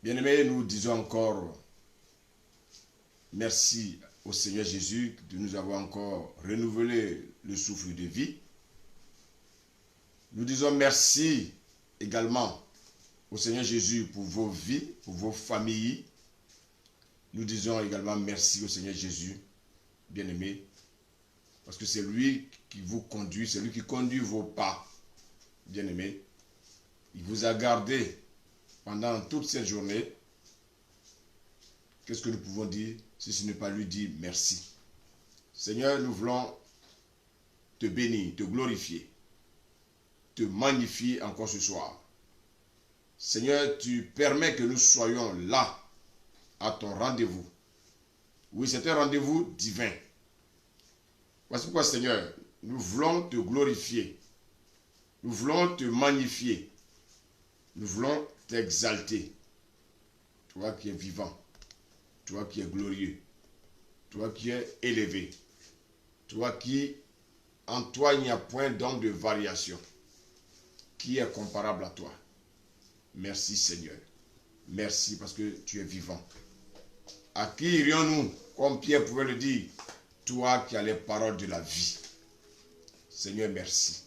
Bien-aimés, nous disons encore merci au Seigneur Jésus de nous avoir encore renouvelé le souffle de vie. Nous disons merci également au Seigneur Jésus pour vos vies, pour vos familles. Nous disons également merci au Seigneur Jésus, bien-aimés, parce que c'est lui qui vous conduit, c'est lui qui conduit vos pas, bien-aimés. Il vous a gardé pendant toute cette journée. Qu'est-ce que nous pouvons dire si ce n'est pas lui dire merci? Seigneur, nous voulons te bénir, te glorifier, te magnifier encore ce soir. Seigneur, tu permets que nous soyons là à ton rendez-vous. Oui, c'est un rendez-vous divin. Voici pourquoi, Seigneur, nous voulons te glorifier. Nous voulons te magnifier. Nous voulons t'exalter. Toi qui es vivant. Toi qui es glorieux. Toi qui es élevé. Toi qui, en toi, il n'y a point d'ombre de variation. Qui est comparable à toi? Merci, Seigneur. Merci parce que tu es vivant. À qui irions-nous, comme Pierre pouvait le dire, toi qui as les paroles de la vie? Seigneur, merci.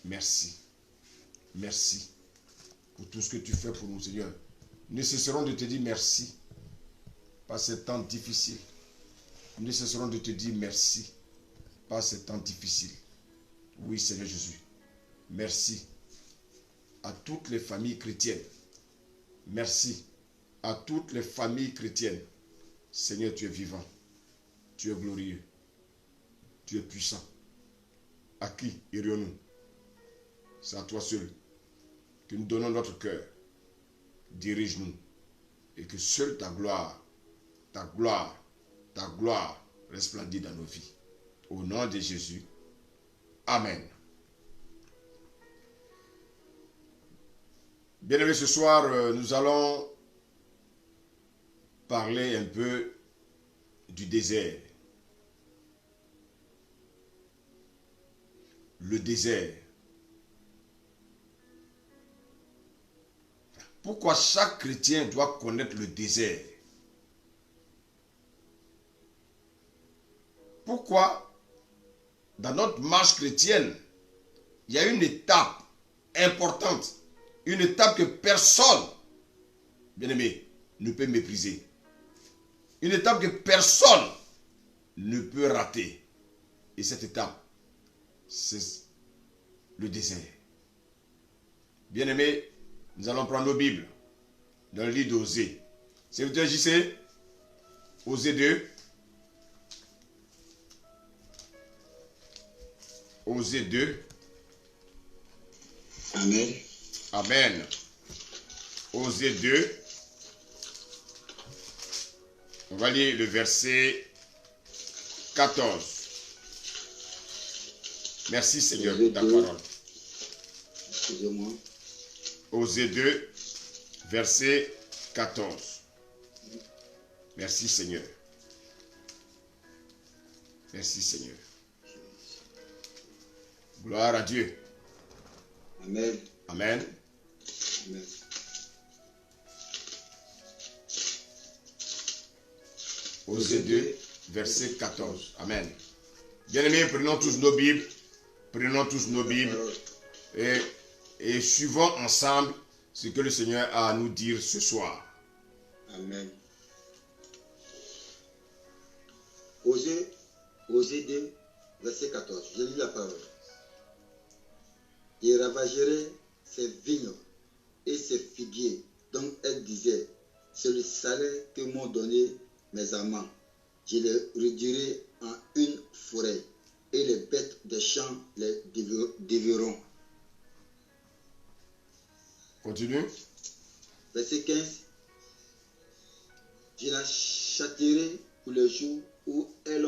Merci. Merci pour tout ce que tu fais pour nous, Seigneur. Nous ne cesserons de te dire merci par ces temps difficiles. Nous ne cesserons de te dire merci par ces temps difficiles. Oui, Seigneur Jésus. Merci à toutes les familles chrétiennes. Merci à toutes les familles chrétiennes. Seigneur, tu es vivant. Tu es glorieux. Tu es puissant. À qui irions-nous? C'est à toi seul que nous donnons notre cœur. Dirige-nous. Et que seule ta gloire resplendit dans nos vies. Au nom de Jésus. Amen. Bien-aimés, ce soir, nous allons parler un peu du désert. Le désert. Pourquoi chaque chrétien doit connaître le désert? Pourquoi, dans notre marche chrétienne, il y a une étape importante, une étape que personne, bien-aimé, ne peut mépriser. Une étape que personne ne peut rater. Et cette étape, c'est le désert. Bien-aimé, nous allons prendre nos Bibles dans le livre d'Osée. Serviteur JC, Osée 2. Osée 2. Amen. Amen. Osée 2. On va lire le verset 14. Merci Seigneur pour ta parole. Excusez-moi. Osée 2, verset 14. Merci Seigneur. Merci Seigneur. Gloire à Dieu. Amen. Amen. Amen. Osée 2, verset 14. Amen. Bien-aimés, prenons tous nos Bibles. Prenons tous nos Bibles. Et suivons ensemble ce que le Seigneur a à nous dire ce soir. Amen. Osée 2, verset 14. Je lis la parole. Il ravagerait ses vignes et ses figuiers, dont elle disait, c'est le salaire que m'ont donné mes amants. Je les réduirai en une forêt, et les bêtes des champs les dévoreront. Continue. Verset 15. Je la châtierai pour le jour où elle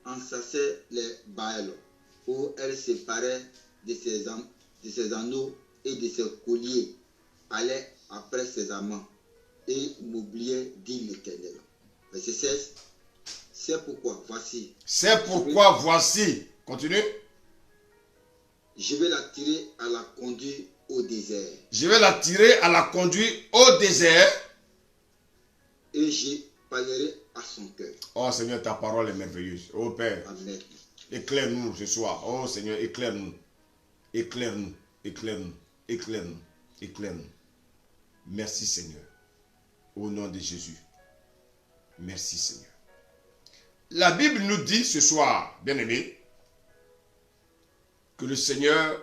ensassait les Baals, où elle séparait de ses anneaux et de ses colliers, allait après ses amants, et m'oubliait, dit l'Éternel. Verset 16. C'est pourquoi voici. Continue. Je vais la tirer à la conduite au désert. Je vais l'attirer à la conduire au désert. Et je parlerai à son cœur. Oh Seigneur, ta parole est merveilleuse. Oh Père, Amen. éclaire-nous ce soir. Oh Seigneur, éclaire-nous. Éclaire-nous. Éclaire-nous. Éclaire-nous. Éclaire-nous. Merci Seigneur. Au nom de Jésus. Merci Seigneur. La Bible nous dit ce soir, bien-aimés, que le Seigneur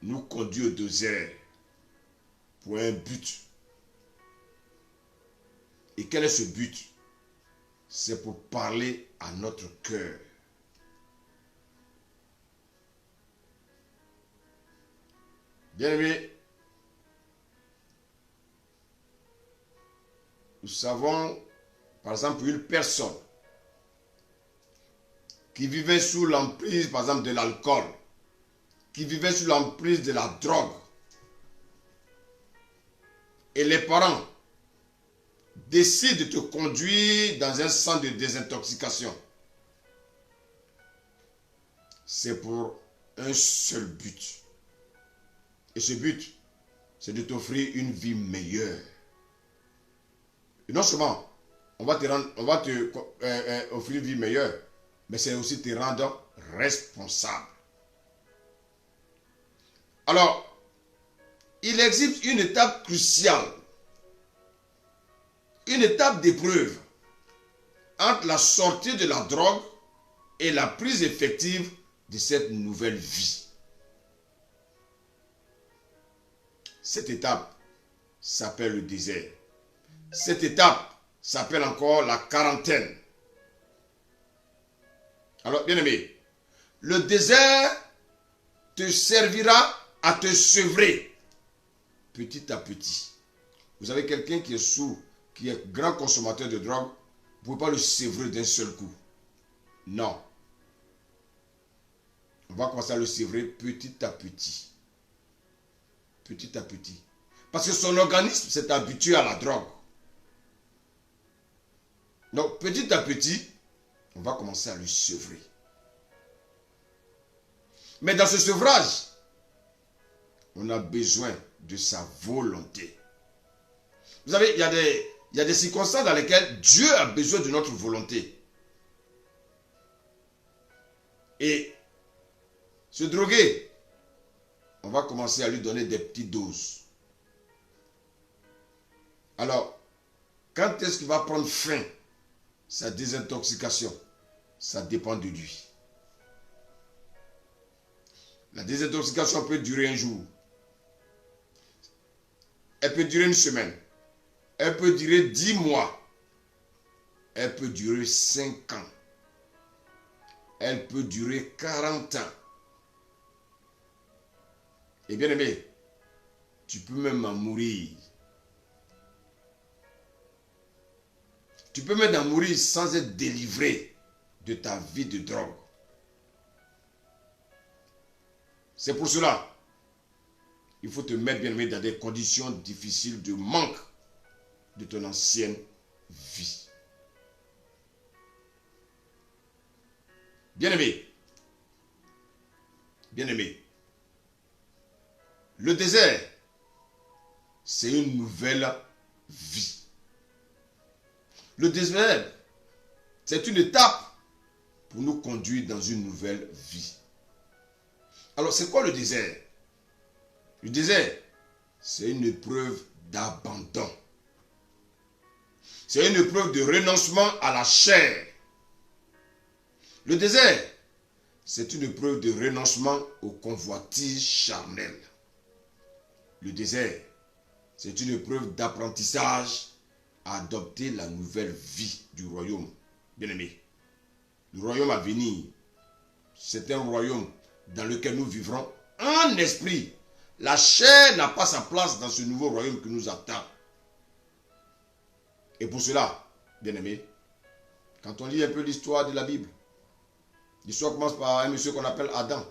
nous conduit au désert pour un but. Et quel est ce but? C'est pour parler à notre cœur. Bien-aimés, nous savons, par exemple, une personne qui vivait sous l'emprise, par exemple, de l'alcool, qui vivait sous l'emprise de la drogue, et les parents décident de te conduire dans un centre de désintoxication. C'est pour un seul but. Et ce but, c'est de t'offrir une vie meilleure. Et non seulement, on va te offrir une vie meilleure, mais c'est aussi te rendre responsable. Alors, il existe une étape cruciale, une étape d'épreuve entre la sortie de la drogue et la prise effective de cette nouvelle vie. Cette étape s'appelle le désert. Cette étape s'appelle encore la quarantaine. Alors, bien aimé, le désert te servira à te sevrer petit à petit. Vous avez quelqu'un qui est sourd, qui est grand consommateur de drogue, vous ne pouvez pas le sevrer d'un seul coup. Non. On va commencer à le sevrer petit à petit. Petit à petit. Parce que son organisme s'est habitué à la drogue. Donc, petit à petit, on va commencer à le sevrer. Mais dans ce sevrage, on a besoin de sa volonté. Vous savez, il y a des circonstances dans lesquelles Dieu a besoin de notre volonté. Et se droguer, on va commencer à lui donner des petites doses. Alors, quand est-ce qu'il va prendre fin, sa désintoxication? Ça dépend de lui. La désintoxication peut durer un jour. Elle peut durer une semaine. Elle peut durer 10 mois. Elle peut durer 5 ans. Elle peut durer 40 ans. Et bien aimé, tu peux même en mourir. Tu peux même en mourir sans être délivré de ta vie de drogue. C'est pour cela, il faut te mettre, bien aimé, dans des conditions difficiles de manque de ton ancienne vie. Bien aimé, le désert, c'est une nouvelle vie. Le désert, c'est une étape pour nous conduire dans une nouvelle vie. Alors, c'est quoi le désert? Le désert, c'est une épreuve d'abandon. C'est une épreuve de renoncement à la chair. Le désert, c'est une épreuve de renoncement aux convoitises charnelles. Le désert, c'est une épreuve d'apprentissage à adopter la nouvelle vie du royaume. Bien-aimé, le royaume à venir, c'est un royaume dans lequel nous vivrons en esprit. La chair n'a pas sa place dans ce nouveau royaume qui nous attend. Et pour cela, bien-aimé, quand on lit un peu l'histoire de la Bible, l'histoire commence par un monsieur qu'on appelle Adam.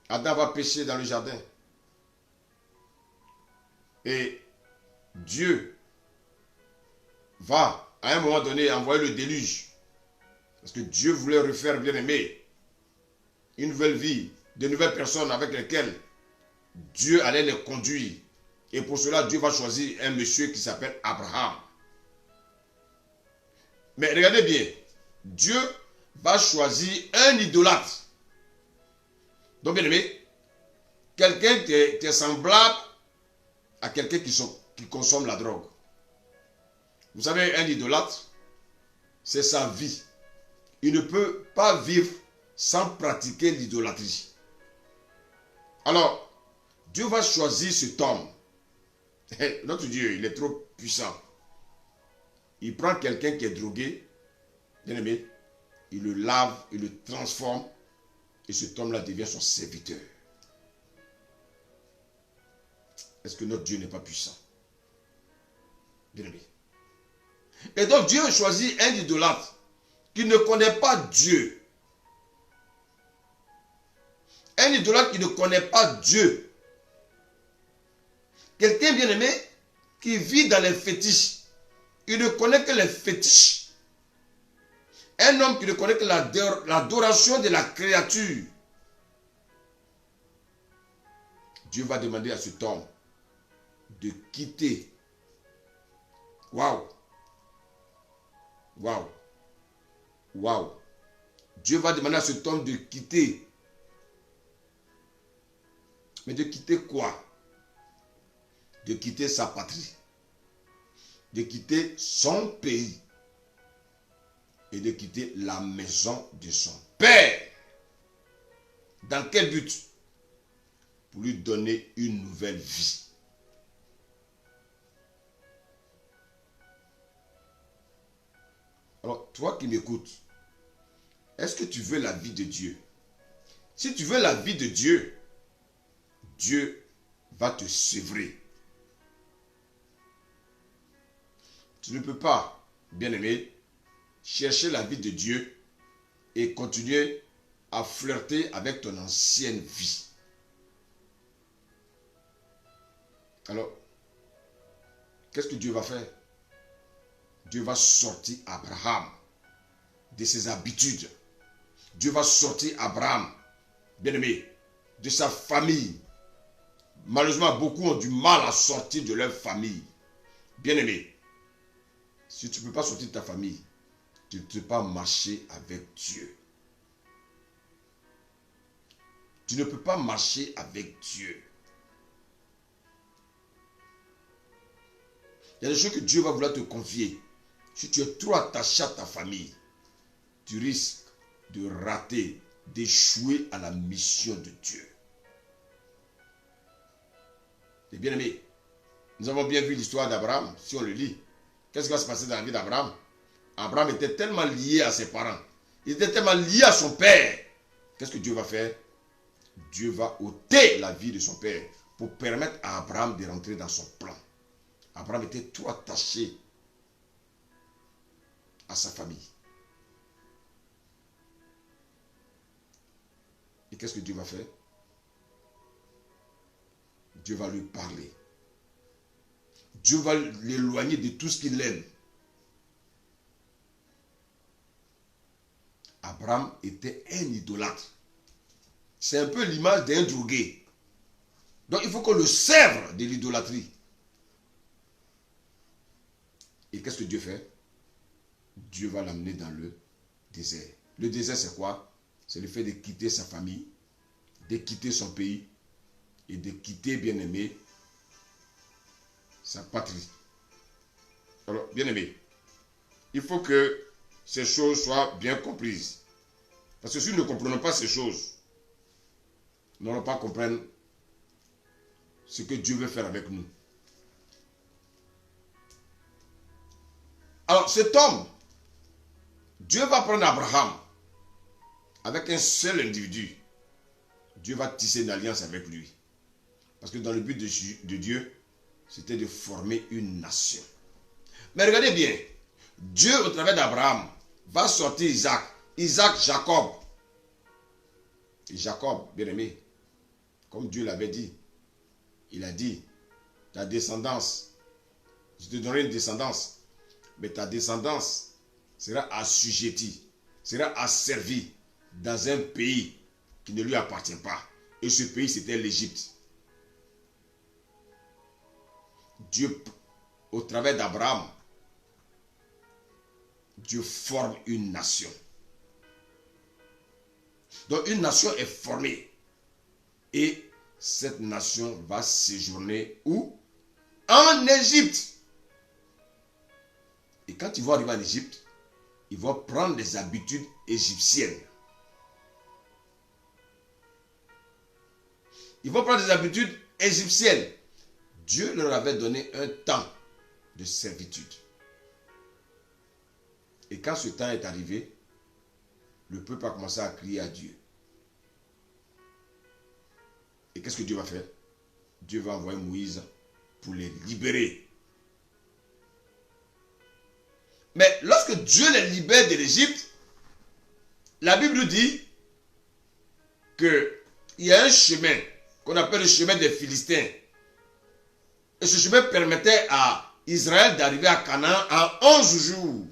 Adam va pécher dans le jardin. Et Dieu va, à un moment donné, envoyer le déluge. Parce que Dieu voulait refaire, bien-aimé, une nouvelle vie, de nouvelles personnes avec lesquelles Dieu allait les conduire. Et pour cela, Dieu va choisir un monsieur qui s'appelle Abraham. Mais regardez bien, Dieu va choisir un idolâtre. Donc, bien aimé, quelqu'un qui est semblable à quelqu'un qui consomme la drogue. Vous savez, un idolâtre, c'est sa vie. Il ne peut pas vivre sans pratiquer l'idolâtrie. Alors, Dieu va choisir cet homme. Notre Dieu, il est trop puissant. Il prend quelqu'un qui est drogué, bien aimé, il le lave, il le transforme, et cet homme-là devient son serviteur. Est-ce que notre Dieu n'est pas puissant? Bien aimé. Et donc Dieu choisit un idolâtre qui ne connaît pas Dieu. Un idolâtre qui ne connaît pas Dieu. Quelqu'un bien aimé qui vit dans les fétiches. Il ne connaît que les fétiches. Un homme qui ne connaît que l'adoration de la créature. Dieu va demander à cet homme de quitter. Waouh! Waouh! Waouh! Dieu va demander à cet homme de quitter. Mais de quitter quoi? De quitter sa patrie. De quitter son pays. Et de quitter la maison de son père. Dans quel but? Pour lui donner une nouvelle vie. Alors, toi qui m'écoutes, est-ce que tu veux la vie de Dieu? Si tu veux la vie de Dieu, Dieu va te sevrer. Tu ne peux pas, bien-aimé, chercher la vie de Dieu et continuer à flirter avec ton ancienne vie. Alors, qu'est-ce que Dieu va faire? Dieu va sortir Abraham de ses habitudes. Dieu va sortir Abraham, bien-aimé, de sa famille. Malheureusement, beaucoup ont du mal à sortir de leur famille. Bien-aimé, si tu ne peux pas sortir de ta famille, tu ne peux pas marcher avec Dieu. Tu ne peux pas marcher avec Dieu. Il y a des choses que Dieu va vouloir te confier. Si tu es trop attaché à ta famille, tu risques de rater, d'échouer à la mission de Dieu. Et bien aimé, nous avons bien vu l'histoire d'Abraham, si on le lit. Qu'est-ce qui va se passer dans la vie d'Abraham? Abraham était tellement lié à ses parents. Il était tellement lié à son père. Qu'est-ce que Dieu va faire? Dieu va ôter la vie de son père pour permettre à Abraham de rentrer dans son plan. Abraham était trop attaché à sa famille. Et qu'est-ce que Dieu va faire? Dieu va lui parler. Dieu va l'éloigner de tout ce qu'il aime. Abraham était un idolâtre. C'est un peu l'image d'un drogué. Donc il faut qu'on le sèvre de l'idolâtrie. Et qu'est-ce que Dieu fait? Dieu va l'amener dans le désert. Le désert, c'est quoi? C'est le fait de quitter sa famille, de quitter son pays et de quitter, bien-aimé, sa patrie. Alors, bien-aimé, il faut que ces choses soient bien comprises. Parce que si nous ne comprenons pas ces choses, nous n'allons pas comprendre ce que Dieu veut faire avec nous. Alors, cet homme, Dieu va prendre Abraham avec un seul individu. Dieu va tisser une alliance avec lui. Parce que dans le but de Dieu, c'était de former une nation. Mais regardez bien, Dieu, au travers d'Abraham, va sortir Isaac. Isaac, Jacob. Et Jacob, bien aimé, comme Dieu l'avait dit, il a dit, ta descendance, je te donnerai une descendance, mais ta descendance sera assujettie, sera asservie dans un pays qui ne lui appartient pas. Et ce pays, c'était l'Égypte. Dieu, au travers d'Abraham, Dieu forme une nation. Donc une nation est formée. Et cette nation va séjourner où? En Égypte. Et quand ils vont arriver en Égypte, ils vont prendre des habitudes égyptiennes. Ils vont prendre des habitudes égyptiennes. Dieu leur avait donné un temps de servitude. Et quand ce temps est arrivé, le peuple a commencé à crier à Dieu. Et qu'est-ce que Dieu va faire? Dieu va envoyer Moïse pour les libérer. Mais lorsque Dieu les libère de l'Égypte, la Bible nous dit qu'il y a un chemin qu'on appelle le chemin des Philistins. Et ce chemin permettait à Israël d'arriver à Canaan en 11 jours.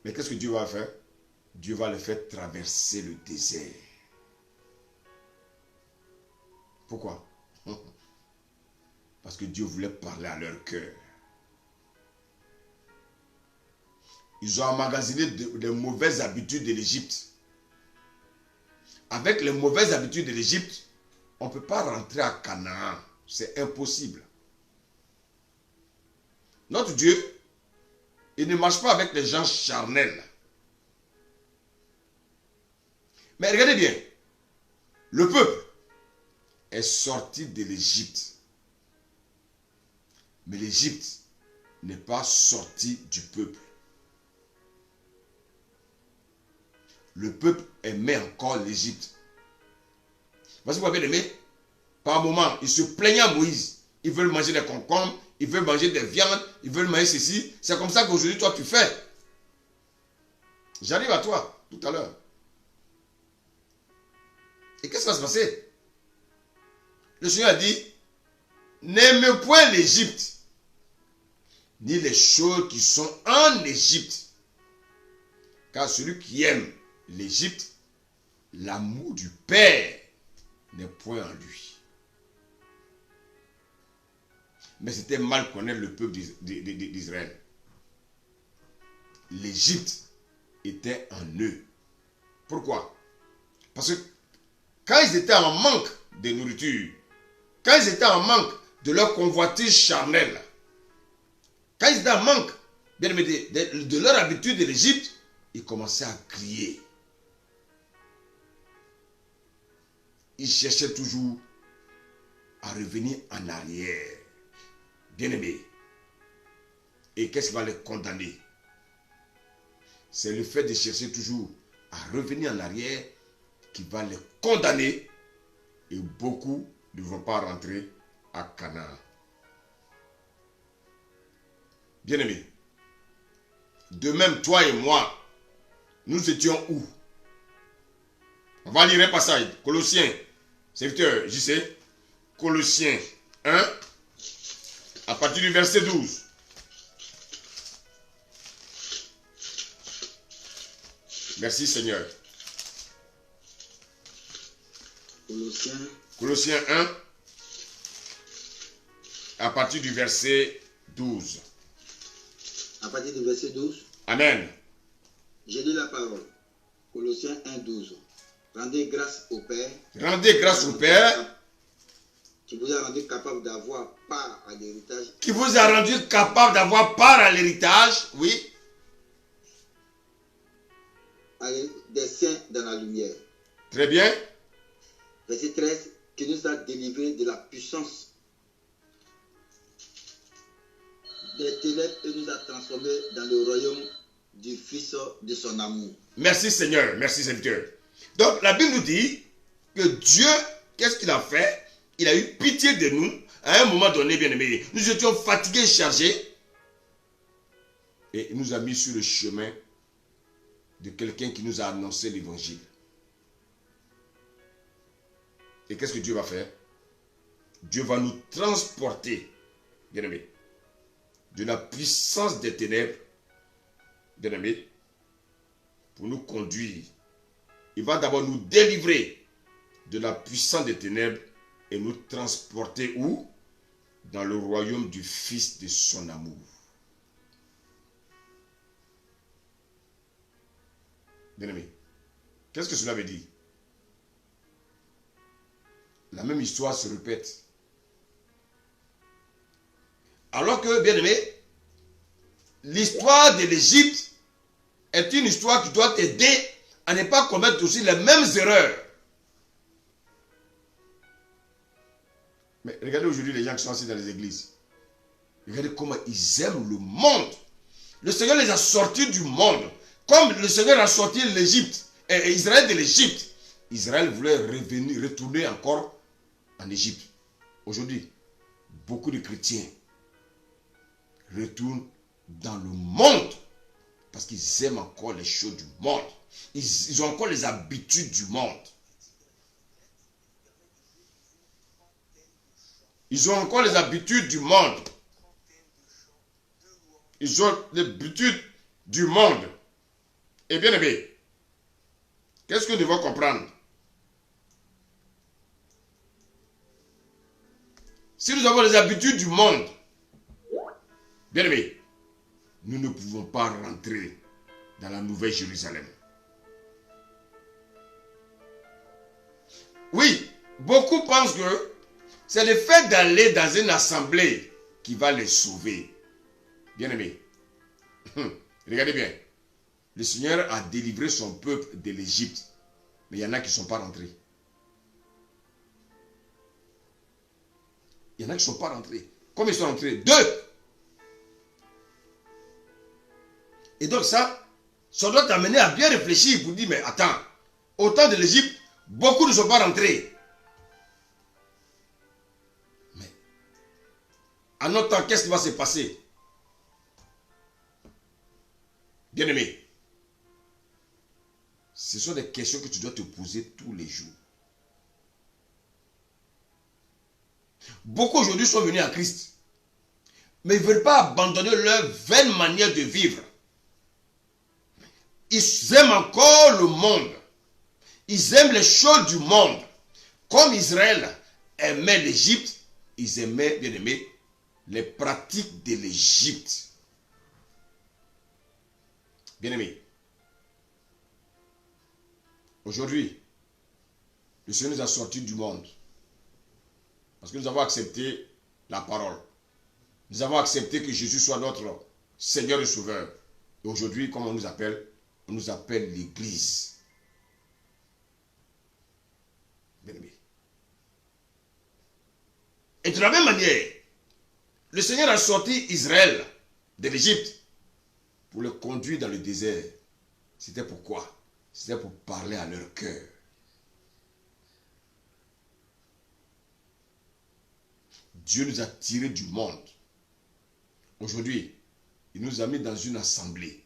Mais qu'est-ce que Dieu va faire? Dieu va les faire traverser le désert. Pourquoi? Parce que Dieu voulait parler à leur cœur. Ils ont emmagasiné les mauvaises habitudes de l'Égypte. Avec les mauvaises habitudes de l'Égypte, on ne peut pas rentrer à Canaan. C'est impossible. Notre Dieu, il ne marche pas avec les gens charnels. Mais regardez bien. Le peuple est sorti de l'Égypte. Mais l'Égypte n'est pas sortie du peuple. Le peuple aimait encore l'Égypte. Voici pourquoi, bien aimé, par moment, ils se plaignaient à Moïse. Ils veulent manger des concombres, ils veulent manger des viandes, ils veulent manger ceci. C'est comme ça qu'aujourd'hui, toi, tu fais. J'arrive à toi, tout à l'heure. Et qu'est-ce qui va se passer? Le Seigneur a dit, n'aime point l'Égypte, ni les choses qui sont en Égypte. Car celui qui aime l'Égypte, l'amour du Père n'est point en lui. Mais c'était mal connaître le peuple d'Israël. L'Égypte était en eux. Pourquoi? Parce que quand ils étaient en manque de nourriture, quand ils étaient en manque de leur convoitise charnelle, quand ils étaient en manque de leur habitude de l'Égypte, ils commençaient à crier. Ils cherchaient toujours à revenir en arrière. Bien-aimés. Et qu'est-ce qui va les condamner? C'est le fait de chercher toujours à revenir en arrière qui va les condamner. Et beaucoup ne vont pas rentrer à Canaan. Bien-aimés. De même, toi et moi, nous étions où? On va lire un passage. Colossiens, serviteur JC. Colossiens 1, à partir du verset 12. Merci Seigneur. Colossiens 1, à partir du verset 12. À partir du verset 12. Amen. J'ai lu la parole. Colossiens 1, 12. Rendez grâce au Père. Rendez grâce au Père. Qui vous a rendu capable d'avoir part à l'héritage. Qui vous a rendu capable d'avoir part à l'héritage. Oui. Des saints dans la lumière. Très bien. Verset 13. Qui nous a délivrés de la puissance des ténèbres et nous a transformés dans le royaume du Fils de son amour. Merci Seigneur, merci Seigneur. Donc la Bible nous dit que Dieu, qu'est-ce qu'il a fait? Il a eu pitié de nous à un moment donné, bien aimé. Nous étions fatigués et chargés. Et il nous a mis sur le chemin de quelqu'un qui nous a annoncé l'évangile. Et qu'est-ce que Dieu va faire? Dieu va nous transporter, bien aimé, de la puissance des ténèbres, bien aimé, pour nous conduire. Il va d'abord nous délivrer de la puissance des ténèbres et nous transporter où? Dans le royaume du Fils de son amour. Bien-aimé, qu'est-ce que cela veut dire? La même histoire se répète. Alors que, bien-aimé, l'histoire de l'Égypte est une histoire qui doit t'aider à ne pas commettre aussi les mêmes erreurs. Mais regardez aujourd'hui les gens qui sont assis dans les églises. Regardez comment ils aiment le monde. Le Seigneur les a sortis du monde. Comme le Seigneur a sorti l'Égypte, et Israël de l'Égypte. Israël voulait retourner encore en Égypte. Aujourd'hui, beaucoup de chrétiens retournent dans le monde parce qu'ils aiment encore les choses du monde. Ils ont encore les habitudes du monde. Ils ont encore les habitudes du monde. Ils ont les habitudes du monde. Et bien aimé, qu'est-ce que nous devons comprendre? Si nous avons les habitudes du monde, bien aimé, nous ne pouvons pas rentrer dans la nouvelle Jérusalem. Oui, beaucoup pensent que c'est le fait d'aller dans une assemblée qui va les sauver. Bien aimé, regardez bien. Le Seigneur a délivré son peuple de l'Égypte. Mais il y en a qui ne sont pas rentrés. Il y en a qui ne sont pas rentrés. Combien ils sont rentrés? 2. Et donc ça doit t'amener à bien réfléchir pour dire, mais attends, au temps de l'Égypte, beaucoup ne sont pas rentrés. Mais en notre temps, qu'est-ce qui va se passer? Bien-aimé, ce sont des questions que tu dois te poser tous les jours. Beaucoup aujourd'hui sont venus à Christ, mais ils ne veulent pas abandonner leur vaine manière de vivre. Ils aiment encore le monde. Ils aiment les choses du monde. Comme Israël aimait l'Égypte, ils aimaient, bien aimé, les pratiques de l'Égypte. Bien aimé, aujourd'hui, le Seigneur nous a sortis du monde. Parce que nous avons accepté la parole. Nous avons accepté que Jésus soit notre Seigneur et Sauveur. Et aujourd'hui, comme on nous appelle l'Église. Bien-aimé. Et de la même manière, le Seigneur a sorti Israël de l'Égypte pour le conduire dans le désert. C'était pourquoi? C'était pour parler à leur cœur. Dieu nous a tirés du monde. Aujourd'hui, il nous a mis dans une assemblée.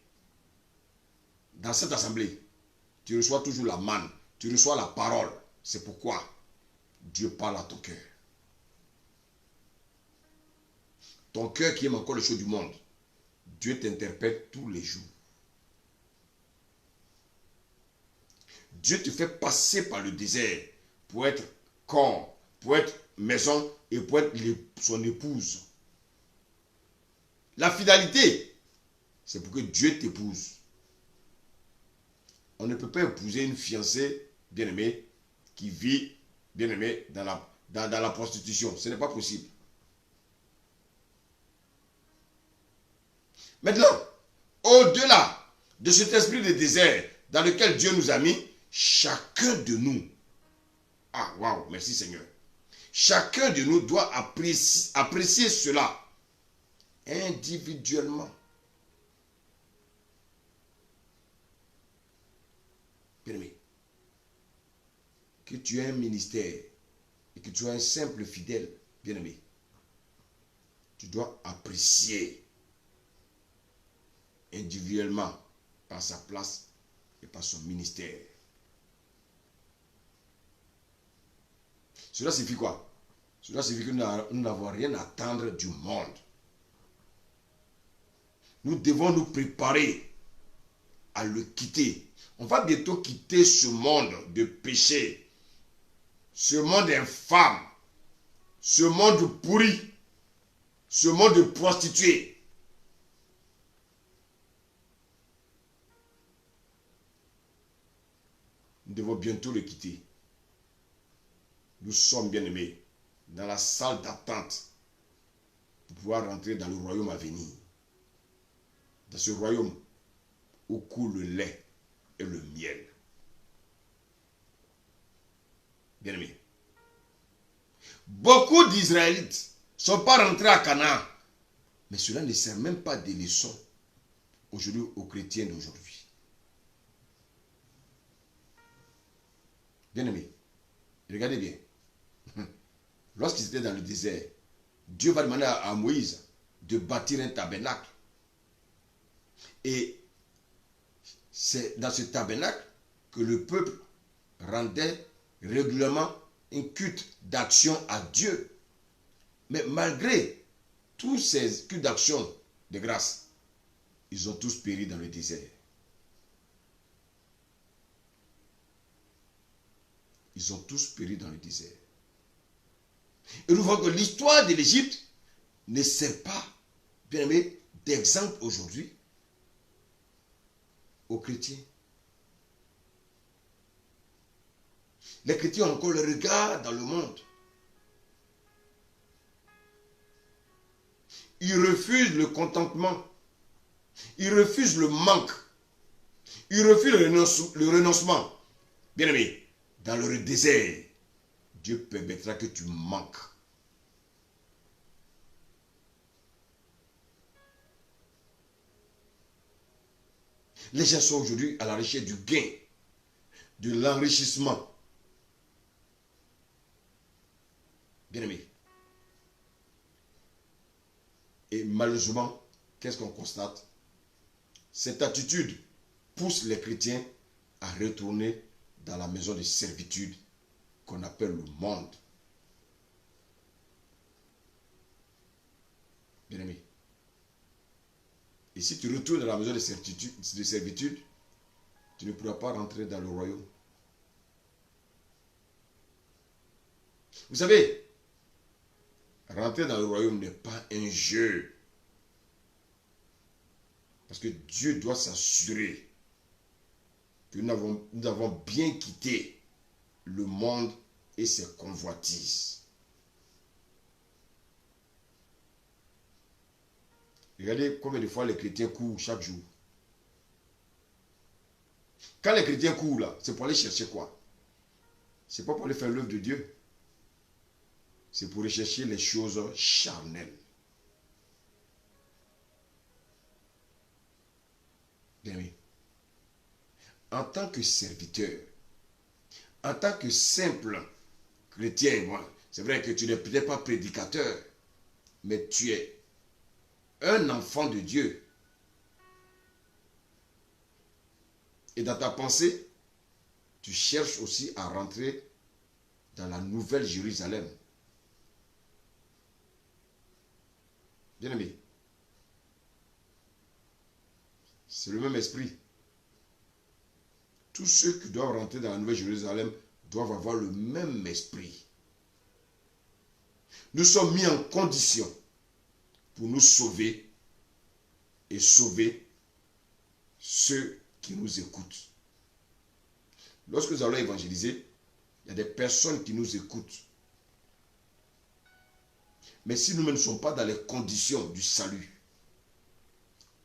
Dans cette assemblée, tu reçois toujours la manne, tu reçois la parole. C'est pourquoi Dieu parle à ton cœur. Ton cœur qui aime encore les choses du monde, Dieu t'interpelle tous les jours. Dieu te fait passer par le désert pour être corps, pour être maison et pour être son épouse. La fidélité, c'est pour que Dieu t'épouse. On ne peut pas épouser une fiancée bien-aimée qui vit bien-aimée dans la prostitution. Ce n'est pas possible. Maintenant, au-delà de cet esprit de désert dans lequel Dieu nous a mis, chacun de nous, ah waouh, merci Seigneur, chacun de nous doit apprécier cela individuellement. Bien-aimé, que tu aies un ministère et que tu sois un simple fidèle, bien-aimé, tu dois apprécier individuellement par sa place et par son ministère. Cela signifie quoi? Cela signifie que nous n'avons rien à attendre du monde. Nous devons nous préparer à le quitter. On va bientôt quitter ce monde de péché, ce monde infâme, ce monde pourri, ce monde de prostituées. Nous devons bientôt le quitter. Nous sommes bien-aimés dans la salle d'attente pour pouvoir rentrer dans le royaume à venir. Dans ce royaume où coule le lait et le miel. Bien-aimés, beaucoup d'Israélites ne sont pas rentrés à Canaan, mais cela ne sert même pas des leçons aujourd'hui aux chrétiens d'aujourd'hui. Bien-aimés, regardez bien. Lorsqu'ils étaient dans le désert, Dieu va demander à Moïse de bâtir un tabernacle. Et c'est dans ce tabernacle que le peuple rendait régulièrement un culte d'action à Dieu. Mais malgré tous ces cultes d'action de grâce, ils ont tous péri dans le désert. Ils ont tous péri dans le désert. Et nous voyons que l'histoire de l'Égypte ne sert pas, bien aimé, d'exemple aujourd'hui aux chrétiens. Les chrétiens ont encore le regard dans le monde. Ils refusent le contentement. Ils refusent le manque. Ils refusent le renoncement. Bien aimé, dans le désert, Dieu permettra que tu manques. Les gens sont aujourd'hui à la recherche du gain, de l'enrichissement. Bien-aimés. Et malheureusement, qu'est-ce qu'on constate? Cette attitude pousse les chrétiens à retourner dans la maison de servitude qu'on appelle le monde. Bien-aimés. Et si tu retournes dans la maison de servitude, tu ne pourras pas rentrer dans le royaume. Vous savez, rentrer dans le royaume n'est pas un jeu. Parce que Dieu doit s'assurer que nous avons bien quitté le monde et ses convoitises. Regardez combien de fois les chrétiens courent chaque jour. Quand les chrétiens courent là, c'est pour aller chercher quoi? C'est pas pour aller faire l'œuvre de Dieu. C'est pour rechercher les choses charnelles. Bien oui. En tant que serviteur, en tant que simple chrétien, c'est vrai que tu n'es peut-être pas prédicateur, mais tu es un enfant de Dieu. Et dans ta pensée, tu cherches aussi à rentrer dans la nouvelle Jérusalem. Bien-aimé, c'est le même esprit. Tous ceux qui doivent rentrer dans la nouvelle Jérusalem doivent avoir le même esprit. Nous sommes mis en condition pour nous sauver et sauver ceux qui nous écoutent. Lorsque nous allons évangéliser, il y a des personnes qui nous écoutent. Mais si nous ne sommes pas dans les conditions du salut,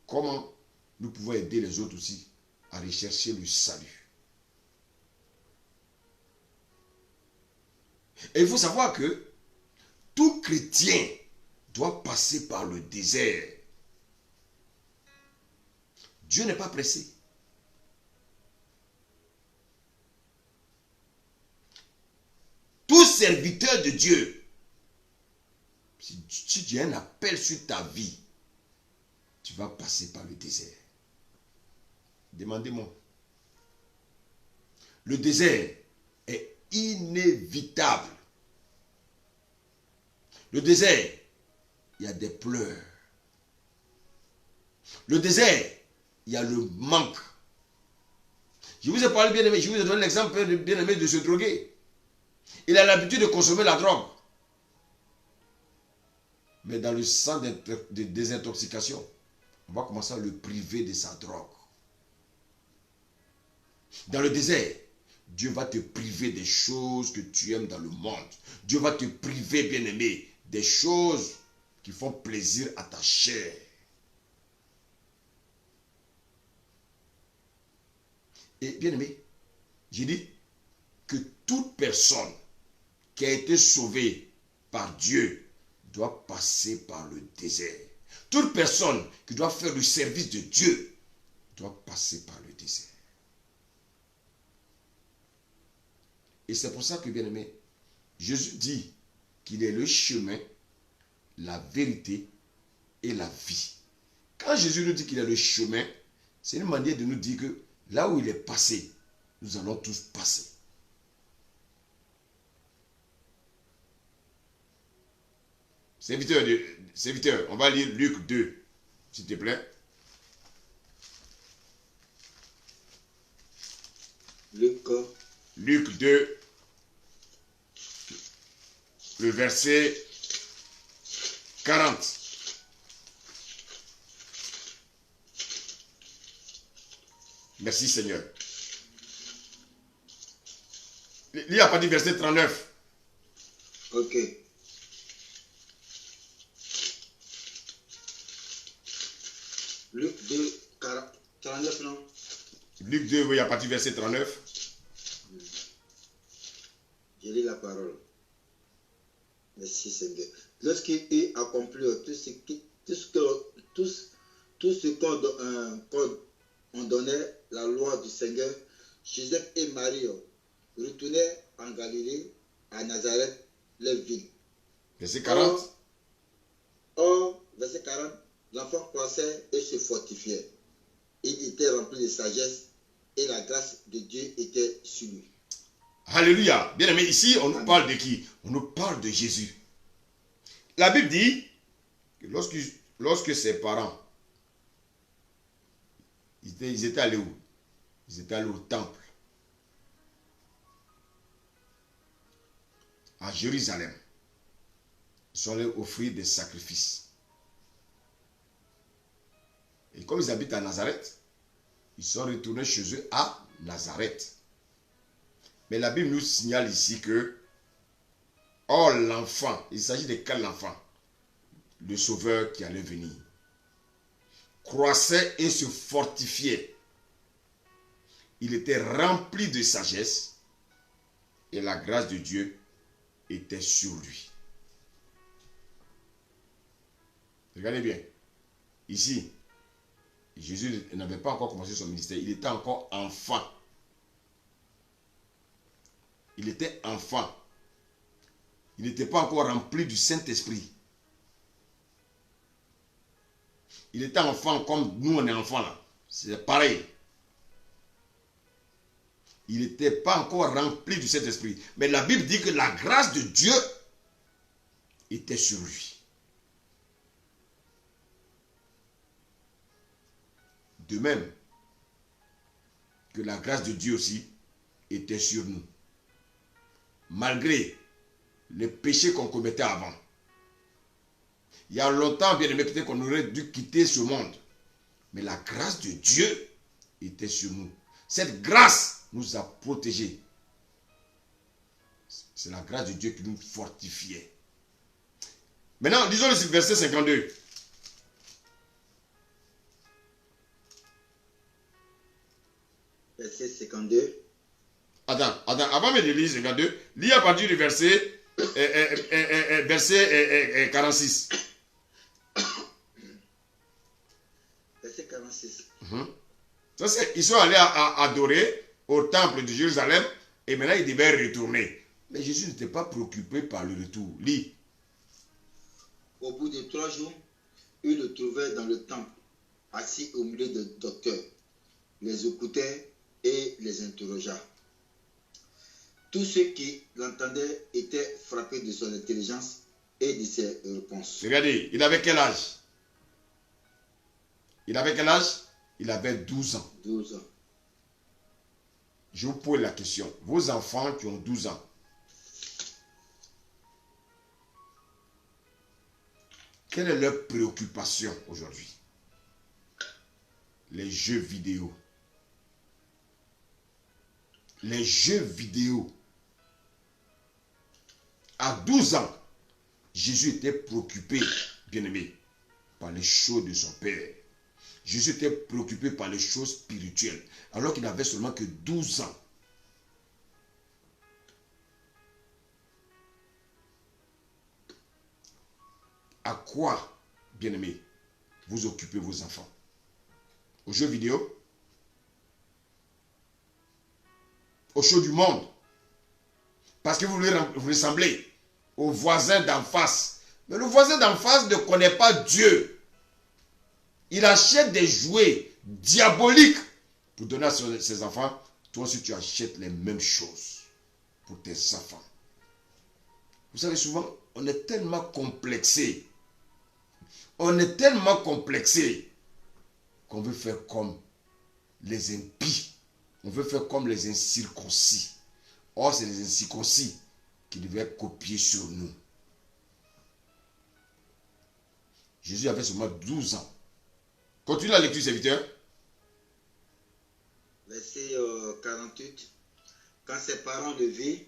comment nous pouvons aider les autres aussi à rechercher le salut? Et il faut savoir que tout chrétien doit passer par le désert. Dieu n'est pas pressé. Tout serviteur de Dieu, si tu as un appel sur ta vie, tu vas passer par le désert. Demandez-moi. Le désert est inévitable. Le désert, il y a des pleurs. Le désert, il y a le manque. Je vous ai parlé, bien aimé, je vous ai donné l'exemple bien aimé de ce drogué. Il a l'habitude de consommer la drogue. Mais dans le sang de désintoxication, on va commencer à le priver de sa drogue. Dans le désert, Dieu va te priver des choses que tu aimes dans le monde. Dieu va te priver, bien-aimé, des choses qui font plaisir à ta chair. Et bien-aimé, j'ai dit que toute personne qui a été sauvée par Dieu doit passer par le désert. Toute personne qui doit faire le service de Dieu doit passer par le désert. Et c'est pour ça que, bien-aimé, Jésus dit qu'il est le chemin, la vérité et la vie. Quand Jésus nous dit qu'il est le chemin, c'est une manière de nous dire que là où il est passé, nous allons tous passer. Serviteur, on va lire Luc 2, s'il te plaît. Luc 2, le verset 40. Merci Seigneur. Lis à partir du verset 39. Ok. Luc 2, 39, non? Luc 2, oui, à partir du verset 39. Je lis la parole. Merci Seigneur. Lorsqu'il eut accompli tout ce qu'on donnait la loi du Seigneur, Joseph et Marie retournèrent en Galilée, à Nazareth, leur ville. Verset 40. Or, verset 40, l'enfant croissait et se fortifiait. Il était rempli de sagesse et la grâce de Dieu était sur lui. Alléluia. Bien aimé, ici, on nous parle de qui? On nous parle de Jésus. La Bible dit que lorsque ses parents, ils étaient allés où? Ils étaient allés au temple. À Jérusalem. Ils sont allés offrir des sacrifices. Et comme ils habitent à Nazareth, ils sont retournés chez eux à Nazareth. Mais la Bible nous signale ici que, or l'enfant, il s'agit de quel enfant? Le sauveur qui allait venir. Croissait et se fortifiait. Il était rempli de sagesse et la grâce de Dieu était sur lui. Regardez bien. Ici, Jésus n'avait pas encore commencé son ministère. Il était encore enfant. Il était enfant. Il n'était pas encore rempli du Saint-Esprit. Il était enfant comme nous on est enfant là. C'est pareil. Il n'était pas encore rempli du Saint-Esprit. Mais la Bible dit que la grâce de Dieu était sur lui. De même que la grâce de Dieu aussi était sur nous. Malgré les péchés qu'on commettait avant. Il y a longtemps, bien aimé, peut-être qu'on aurait dû quitter ce monde. Mais la grâce de Dieu était sur nous. Cette grâce nous a protégés. C'est la grâce de Dieu qui nous fortifiait. Maintenant, lisons le verset 52. Verset 52. Attends, avant de lire 52, lis à partir du verset 46. Verset 46. Ça, ils sont allés à adorer au temple de Jérusalem et maintenant ils devaient retourner. Mais Jésus n'était pas préoccupé par le retour. Lis. Au bout de 3 jours, ils le trouvèrent dans le temple, assis au milieu des docteurs, les écoutait et les interrogea. Tous ceux qui l'entendaient étaient frappés de son intelligence et de ses réponses. Regardez, il avait quel âge? Il avait quel âge? Il avait 12 ans. 12 ans. Je vous pose la question. Vos enfants qui ont 12 ans, Quelle est leur préoccupation aujourd'hui? Les jeux vidéo. Les jeux vidéo. À 12 ans, Jésus était préoccupé, bien-aimé, par les choses de son Père. Jésus était préoccupé par les choses spirituelles, alors qu'il n'avait seulement que 12 ans. À quoi, bien-aimé, vous occupez vos enfants? Aux jeux vidéo? Aux choses du monde? Parce que vous voulez vous ressembler au voisin d'en face. Mais le voisin d'en face ne connaît pas Dieu. Il achète des jouets diaboliques pour donner à ses enfants. Toi aussi, tu achètes les mêmes choses pour tes enfants. Vous savez, souvent, on est tellement complexé. On est tellement complexé qu'on veut faire comme les impies. On veut faire comme les incirconcis. Or, c'est les incirconcis qui devaient copier sur nous. Jésus avait seulement 12 ans. Continue la lecture, serviteur. Verset 48. Quand ses parents le virent,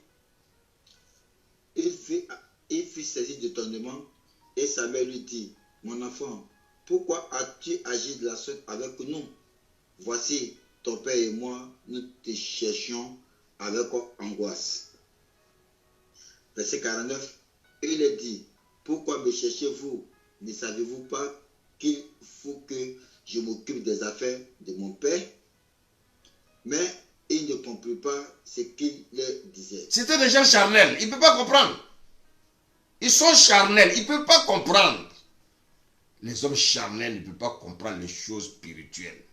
il fut saisi d'étonnement et sa mère lui dit, mon enfant, pourquoi as-tu agi de la sorte avec nous? Voici, ton père et moi, nous te cherchions avec angoisse. Verset 49. Il est dit, pourquoi me cherchez-vous? Ne savez-vous pas qu'il faut que je m'occupe des affaires de mon père? Mais il ne comprit pas ce qu'il leur disait. C'était des gens charnels. Ils ne peuvent pas comprendre. Ils sont charnels. Ils ne peuvent pas comprendre. Les hommes charnels ne peuvent pas comprendre les choses spirituelles.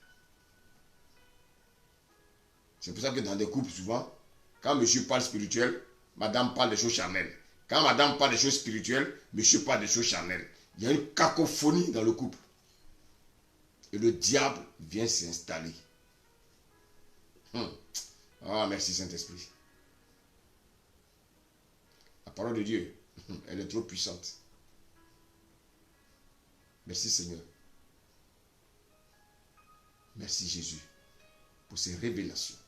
C'est pour ça que dans des couples, souvent, quand monsieur parle spirituel, madame parle des choses charnelles. Quand madame parle des choses spirituelles, monsieur parle des choses charnelles. Il y a une cacophonie dans le couple. Et le diable vient s'installer. Ah, merci Saint-Esprit. La parole de Dieu, elle est trop puissante. Merci Seigneur. Merci Jésus pour ces révélations.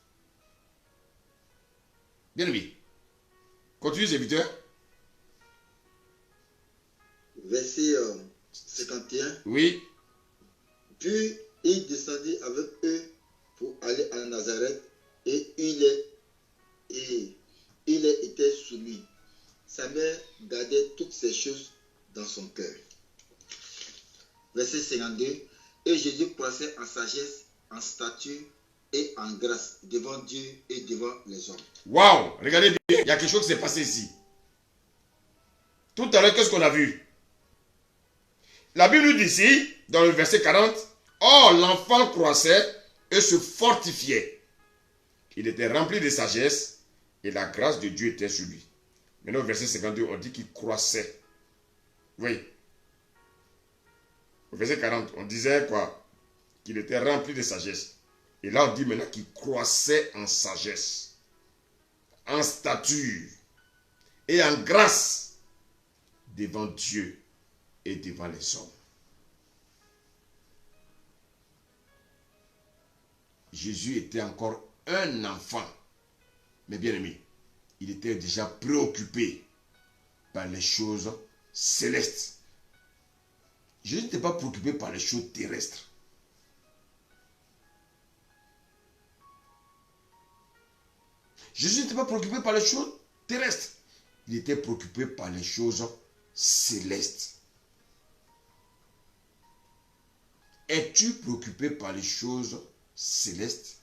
Bien-aimé, continue serviteur. Verset 51. Oui. Puis il descendit avec eux pour aller à Nazareth et il était soumis. Sa mère gardait toutes ces choses dans son cœur. Verset 52. Et Jésus croissait en sagesse, en stature et en grâce devant Dieu et devant les hommes. Waouh, regardez bien, il y a quelque chose qui s'est passé ici. Tout à l'heure, qu'est-ce qu'on a vu? La Bible nous dit ici, dans le verset 40, or l'enfant croissait et se fortifiait. Il était rempli de sagesse et la grâce de Dieu était sur lui. Maintenant, au verset 52, on dit qu'il croissait. Oui. Au verset 40, on disait quoi? Qu'il était rempli de sagesse. Et là, on dit maintenant qu'il croissait en sagesse, en stature et en grâce devant Dieu et devant les hommes. Jésus était encore un enfant. Mais bien aimé, il était déjà préoccupé par les choses célestes. Jésus n'était pas préoccupé par les choses terrestres. Jésus n'était pas préoccupé par les choses terrestres. Il était préoccupé par les choses célestes. Es-tu préoccupé par les choses célestes?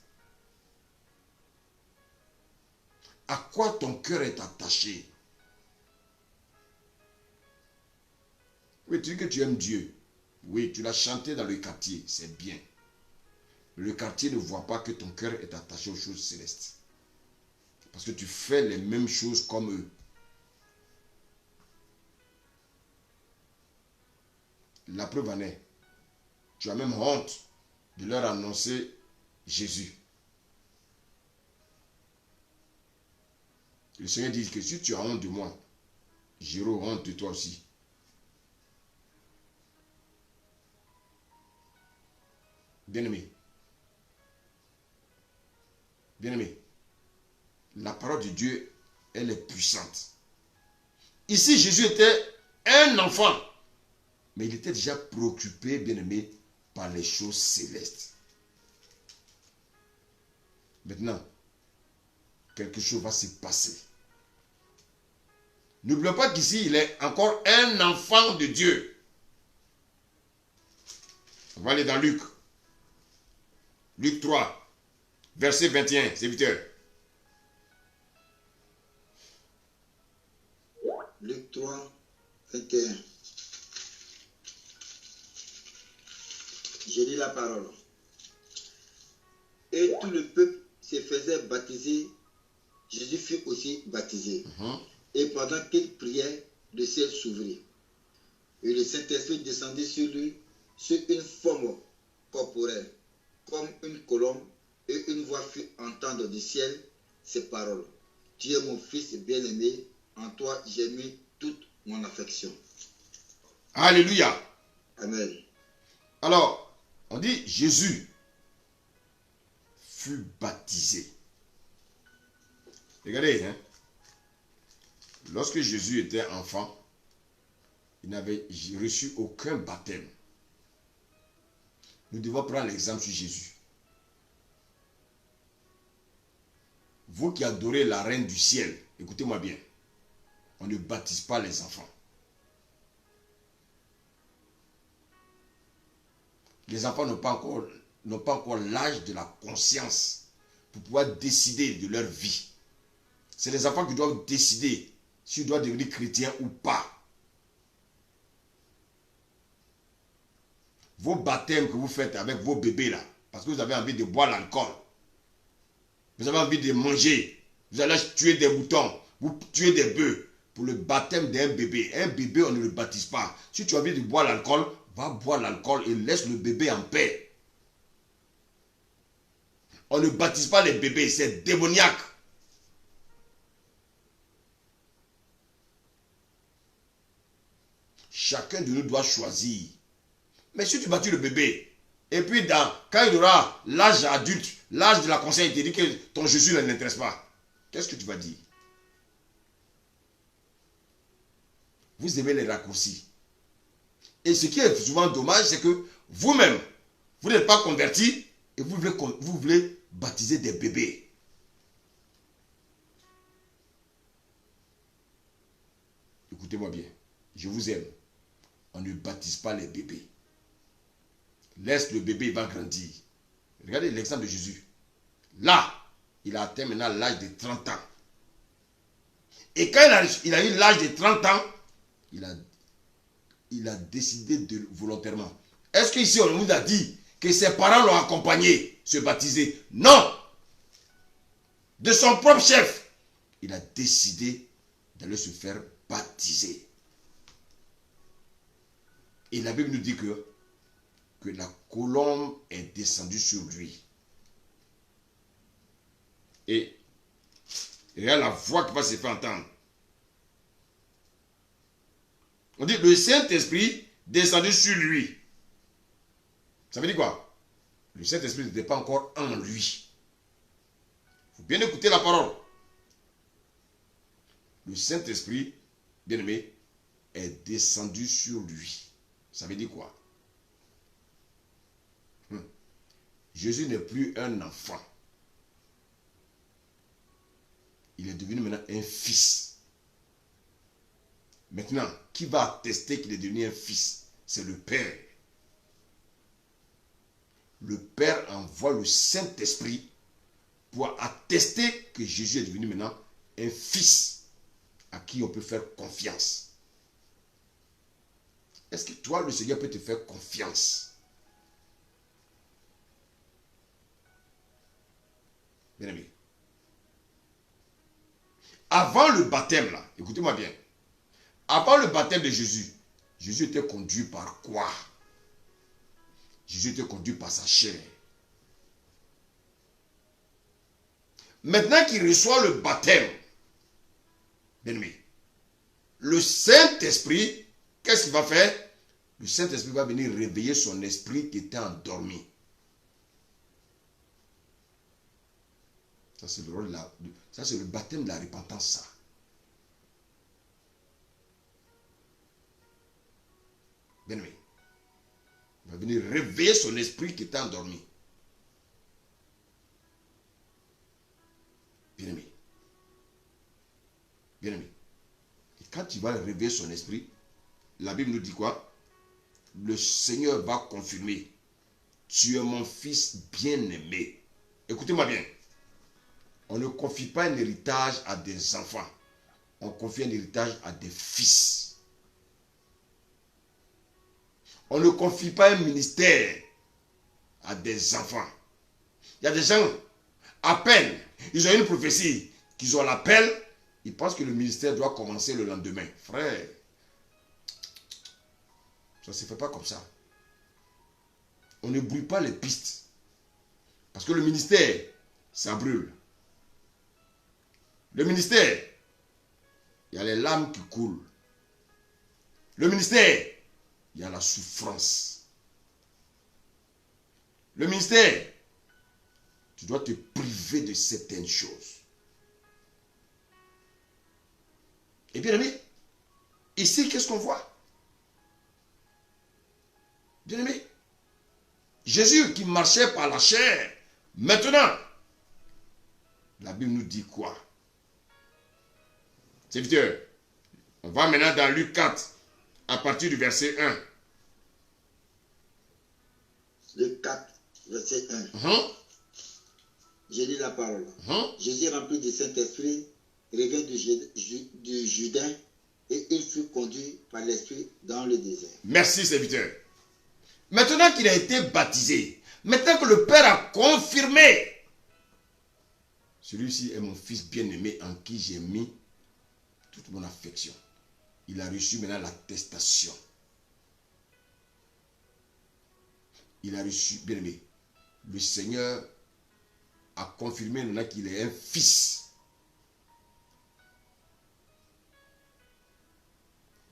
À quoi ton cœur est attaché? Oui, tu dis que tu aimes Dieu. Oui, tu l'as chanté dans le quartier, c'est bien. Le quartier ne voit pas que ton cœur est attaché aux choses célestes. Parce que tu fais les mêmes choses comme eux. La preuve en est, tu as même honte de leur annoncer Jésus. Le Seigneur dit que si tu as honte de moi, j'aurai honte de toi aussi. Bien-aimé. Bien-aimé. La parole de Dieu, elle est puissante. Ici, Jésus était un enfant. Mais il était déjà préoccupé, bien-aimé, par les choses célestes. Maintenant, quelque chose va se passer. N'oublions pas qu'ici, il est encore un enfant de Dieu. On va aller dans Luc. Luc 3, verset 21, serviteur. Luc 3, 21. Je lis la parole. Et tout le peuple se faisait baptiser. Jésus fut aussi baptisé. Et pendant qu'il priait, le ciel s'ouvrit. Et le Saint-Esprit descendit sur lui, sur une forme corporelle, comme une colombe, et une voix fit entendre du ciel ces paroles. Tu es mon fils bien-aimé, en toi j'ai mis toute mon affection. Alléluia. Amen. Alors, on dit Jésus fut baptisé. Regardez, hein. Lorsque Jésus était enfant, il n'avait reçu aucun baptême. Nous devons prendre l'exemple sur Jésus. Vous qui adorez la reine du ciel, écoutez-moi bien, on ne baptise pas les enfants. Les enfants n'ont pas encore l'âge de la conscience pour pouvoir décider de leur vie. C'est les enfants qui doivent décider s'ils doivent devenir chrétiens ou pas. Vos baptêmes que vous faites avec vos bébés là, parce que vous avez envie de boire l'alcool, vous avez envie de manger, vous allez tuer des moutons, vous tuez des bœufs pour le baptême d'un bébé. Un bébé, on ne le baptise pas. Si tu as envie de boire l'alcool, va boire l'alcool et laisse le bébé en paix. On ne baptise pas les bébés, c'est démoniaque. Chacun de nous doit choisir. Mais si tu baptises le bébé, et puis quand il aura l'âge adulte, l'âge de la conscience, il te dit que ton Jésus ne l'intéresse pas, qu'est-ce que tu vas dire? Vous aimez les raccourcis. Et ce qui est souvent dommage, c'est que vous-même, vous n'êtes pas convertis et vous voulez baptiser des bébés. Écoutez-moi bien, je vous aime. On ne baptise pas les bébés. Laisse le bébé, il va grandir. Regardez l'exemple de Jésus. Là, il a atteint maintenant l'âge de 30 ans. Et quand il a eu l'âge de 30 ans, il a décidé volontairement. Est-ce qu'ici on nous a dit que ses parents l'ont accompagné se baptiser? Non! De son propre chef, il a décidé d'aller se faire baptiser. Et la Bible nous dit que la colombe est descendue sur lui. Et il y a la voix qui va se faire entendre. On dit le Saint-Esprit descendu sur lui. Ça veut dire quoi? Le Saint-Esprit n'était pas encore en lui. Il faut bien écouter la parole. Le Saint-Esprit, bien-aimé, est descendu sur lui. Ça veut dire quoi? Jésus n'est plus un enfant. Il est devenu maintenant un fils. Maintenant, qui va attester qu'il est devenu un fils? C'est le Père. Le Père envoie le Saint-Esprit pour attester que Jésus est devenu maintenant un fils à qui on peut faire confiance. Est-ce que toi, le Seigneur peut te faire confiance? Bien aimé. Avant le baptême, là, écoutez-moi bien. Avant le baptême de Jésus, Jésus était conduit par quoi? Jésus était conduit par sa chair. Maintenant qu'il reçoit le baptême, bien aimé, le Saint-Esprit, qu'est-ce qu'il va faire? Le Saint-Esprit va venir réveiller son esprit qui était endormi. Ça, c'est le rôle ça, c'est le baptême de la repentance, ça. Bien-aimé. Il va venir réveiller son esprit qui était endormi. Bien-aimé. Bien-aimé. Et quand il va réveiller son esprit, la Bible nous dit quoi? Le Seigneur va confirmer. Tu es mon fils bien-aimé. Écoutez-moi bien. On ne confie pas un héritage à des enfants. On confie un héritage à des fils. On ne confie pas un ministère à des enfants. Il y a des gens, à peine, ils ont une prophétie, qu'ils ont l'appel, ils pensent que le ministère doit commencer le lendemain. Frère, ça ne se fait pas comme ça. On ne brûle pas les pistes. Parce que le ministère, ça brûle. Le ministère, il y a les larmes qui coulent. Le ministère, il y a la souffrance. Le ministère, tu dois te priver de certaines choses. Et bien aimé, ici, qu'est-ce qu'on voit? Bien aimé, Jésus qui marchait par la chair, maintenant, la Bible nous dit quoi? Serviteur, on va maintenant dans Luc 4, à partir du verset 1. Luc 4, verset 1. Je lis la parole. Jésus, rempli du Saint-Esprit, revint du Jourdain et il fut conduit par l'Esprit dans le désert. Merci, serviteur. Maintenant qu'il a été baptisé, maintenant que le Père a confirmé, celui-ci est mon fils bien-aimé en qui j'ai mis toute mon affection. Il a reçu maintenant l'attestation. Il a reçu, bien-aimé, le Seigneur a confirmé maintenant qu'il est un fils.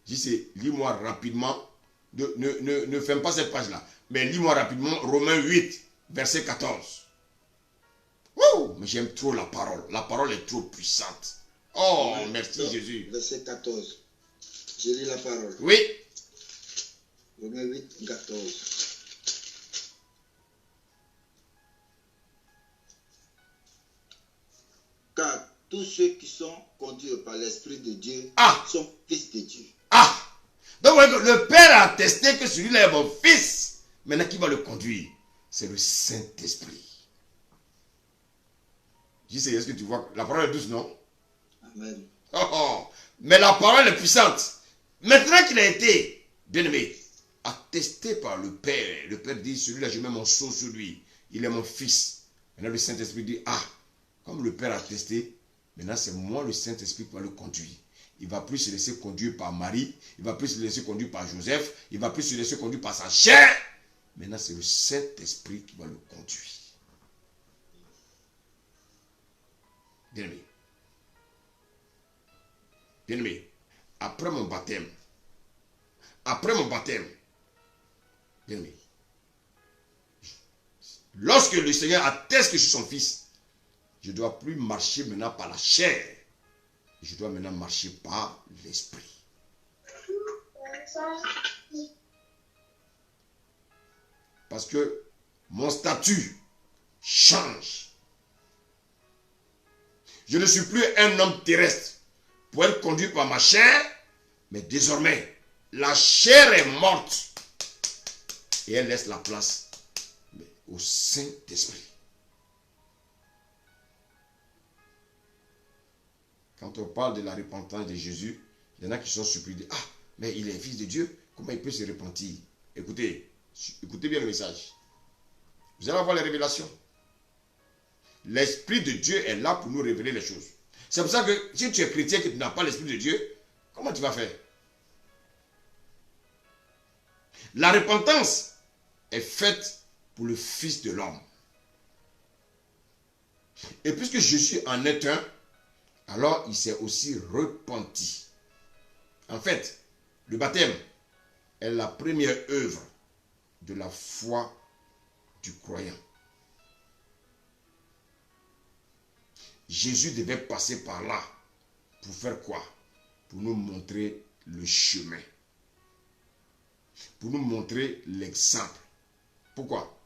Je sais, lis-moi rapidement, ne ferme pas cette page-là, mais lis-moi rapidement Romains 8, verset 14. Wouh, mais j'aime trop la parole. La parole est trop puissante. Oh, merci Jésus. Verset 14. Je lis la parole. Oui. Romains 8, 14. Car tous ceux qui sont conduits par l'Esprit de Dieu sont fils de Dieu. Donc le Père a attesté que celui-là est mon fils. Maintenant, qui va le conduire? C'est le Saint-Esprit. Je sais, est-ce que tu vois? La parole est douce, non? Amen. Mais la parole est puissante. Maintenant qu'il a été, bien-aimé, attesté par le Père dit, celui-là, je mets mon sceau sur lui. Il est mon fils. Maintenant, le Saint-Esprit dit, comme le Père a attesté, maintenant c'est moi, le Saint-Esprit, qui va le conduire. Il ne va plus se laisser conduire par Marie. Il ne va plus se laisser conduire par Joseph. Il ne va plus se laisser conduire par sa chair. Maintenant, c'est le Saint-Esprit qui va le conduire. Bien-aimé. Bien-aimé. Après mon baptême, bien-aimé, lorsque le Seigneur atteste que je suis son fils, je ne dois plus marcher maintenant par la chair. Je dois maintenant marcher par l'Esprit. Parce que mon statut change. Je ne suis plus un homme terrestre pour être conduit par ma chair, mais désormais, la chair est morte et elle laisse la place au Saint-Esprit. Quand on parle de la repentance de Jésus, il y en a qui sont surpris de mais il est fils de Dieu, comment il peut se repentir? Écoutez bien le message. Vous allez avoir les révélations. L'Esprit de Dieu est là pour nous révéler les choses. C'est pour ça que si tu es chrétien et que tu n'as pas l'Esprit de Dieu, comment tu vas faire? La repentance est faite pour le Fils de l'homme. Et puisque Jésus en est un, alors il s'est aussi repenti. En fait, le baptême est la première œuvre de la foi du croyant. Jésus devait passer par là. Pour faire quoi? Pour nous montrer le chemin. Pour nous montrer l'exemple. Pourquoi?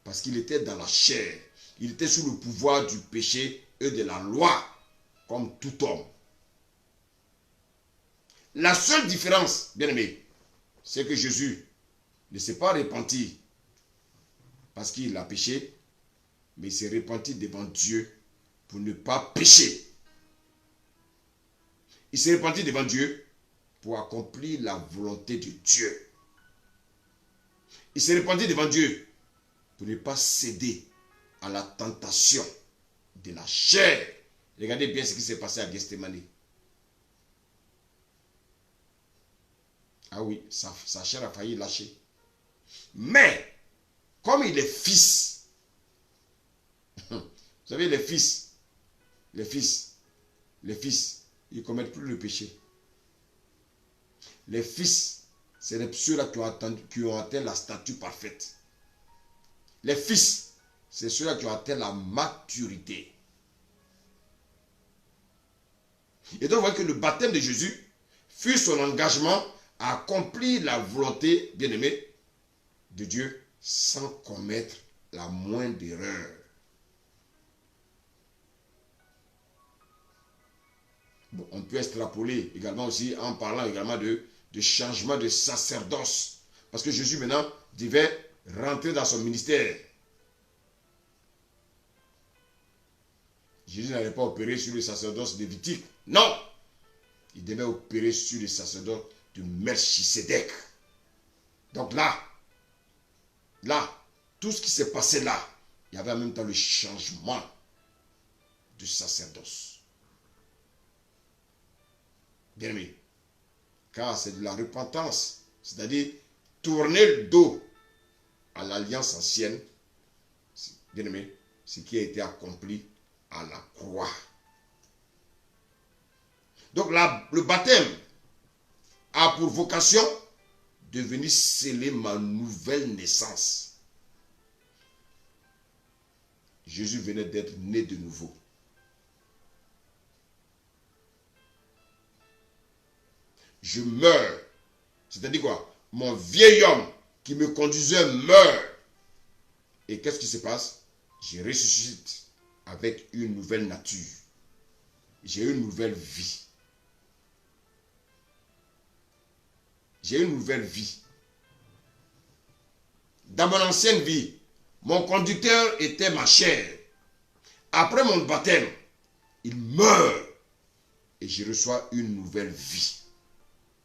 Parce qu'il était dans la chair. Il était sous le pouvoir du péché et de la loi, comme tout homme. La seule différence, bien aimé, c'est que Jésus ne s'est pas repenti parce qu'il a péché, mais il s'est repenti devant Dieu pour ne pas pécher. Il s'est repenti devant Dieu pour accomplir la volonté de Dieu. Il s'est repenti devant Dieu pour ne pas céder à la tentation de la chair. Regardez bien ce qui s'est passé à Gethsémani. Ah oui, sa chair a failli lâcher. Mais, comme il est fils, vous savez, les fils, ils ne commettent plus le péché. Les fils, c'est ceux-là qui ont atteint la statue parfaite. Les fils, c'est ceux-là qui ont atteint la maturité. Et donc, vous voyez que le baptême de Jésus fut son engagement à accomplir la volonté, bien-aimée, de Dieu sans commettre la moindre erreur. Bon, on peut extrapoler également aussi en parlant également de changement de sacerdoce. Parce que Jésus maintenant devait rentrer dans son ministère. Jésus n'allait pas opérer sur le sacerdoce lévitique. Non! Il devait opérer sur le sacerdoce de Melchisédek. Donc là, tout ce qui s'est passé là, il y avait en même temps le changement du sacerdoce. Bien aimé, car c'est de la repentance, c'est-à-dire tourner le dos à l'alliance ancienne, bien aimé, ce qui a été accompli à la croix. Donc le baptême a pour vocation de venir sceller ma nouvelle naissance. Jésus venait d'être né de nouveau. Je meurs. C'est-à-dire quoi? Mon vieil homme qui me conduisait meurt. Et qu'est-ce qui se passe? Je ressuscite avec une nouvelle nature. J'ai une nouvelle vie. J'ai une nouvelle vie. Dans mon ancienne vie, mon conducteur était ma chair. Après mon baptême, il meurt et je reçois une nouvelle vie.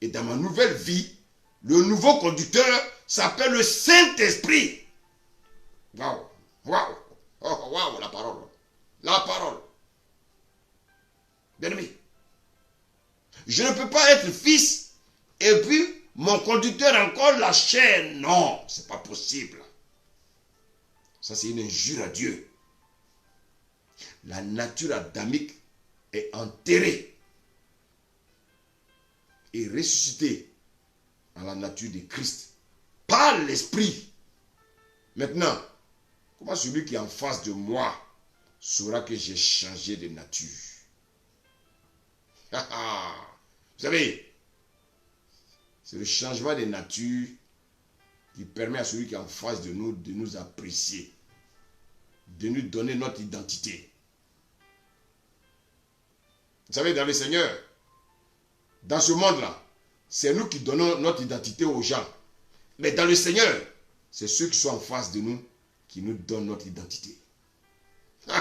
Et dans ma nouvelle vie, le nouveau conducteur s'appelle le Saint-Esprit. Waouh, waouh, oh, waouh, la parole. La parole. Bien-aimé, je ne peux pas être fils et puis mon conducteur encore la chair. Non, c'est pas possible. Ça, c'est une injure à Dieu. La nature adamique est enterrée et ressuscitée à la nature de Christ par l'Esprit. Maintenant, comment celui qui est en face de moi saura que j'ai changé de nature? Vous savez, c'est le changement de nature qui permet à celui qui est en face de nous apprécier, de nous donner notre identité. Vous savez, dans le Seigneur, dans ce monde-là, c'est nous qui donnons notre identité aux gens. Mais dans le Seigneur, c'est ceux qui sont en face de nous qui nous donnent notre identité. Je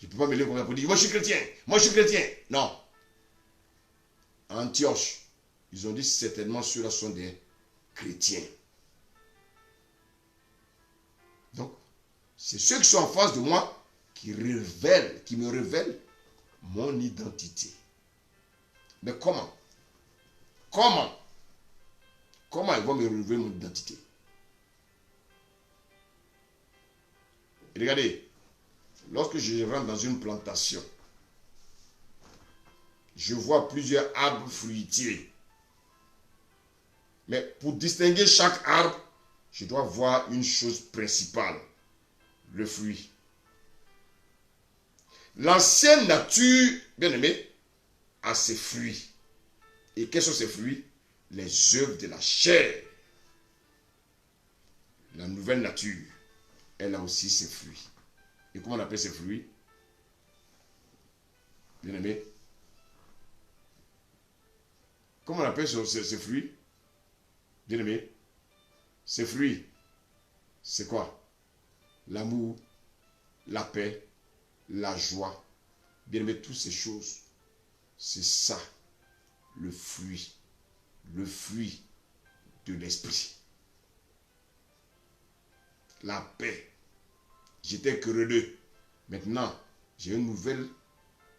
ne peux pas me lever comme ça pour dire, moi je suis chrétien, moi je suis chrétien. Non. À Antioche, ils ont dit certainement ceux-là sont des chrétiens. Donc, c'est ceux qui sont en face de moi qui me révèlent mon identité. Mais comment? Comment ils vont me révéler mon identité? Et regardez, lorsque je rentre dans une plantation, je vois plusieurs arbres fruitiers. Mais pour distinguer chaque arbre, je dois voir une chose principale, le fruit. L'ancienne nature, bien aimé, a ses fruits. Et quels sont ces fruits? Les œuvres de la chair. La nouvelle nature, elle a aussi ses fruits. Et comment on appelle ces fruits? Bien aimé, comment on appelle ces fruits? Bien aimé, ces fruits, c'est quoi? L'amour, la paix, la joie. Bien aimé, toutes ces choses, c'est ça, le fruit de l'esprit. La paix. J'étais querelleux. Maintenant, j'ai une nouvelle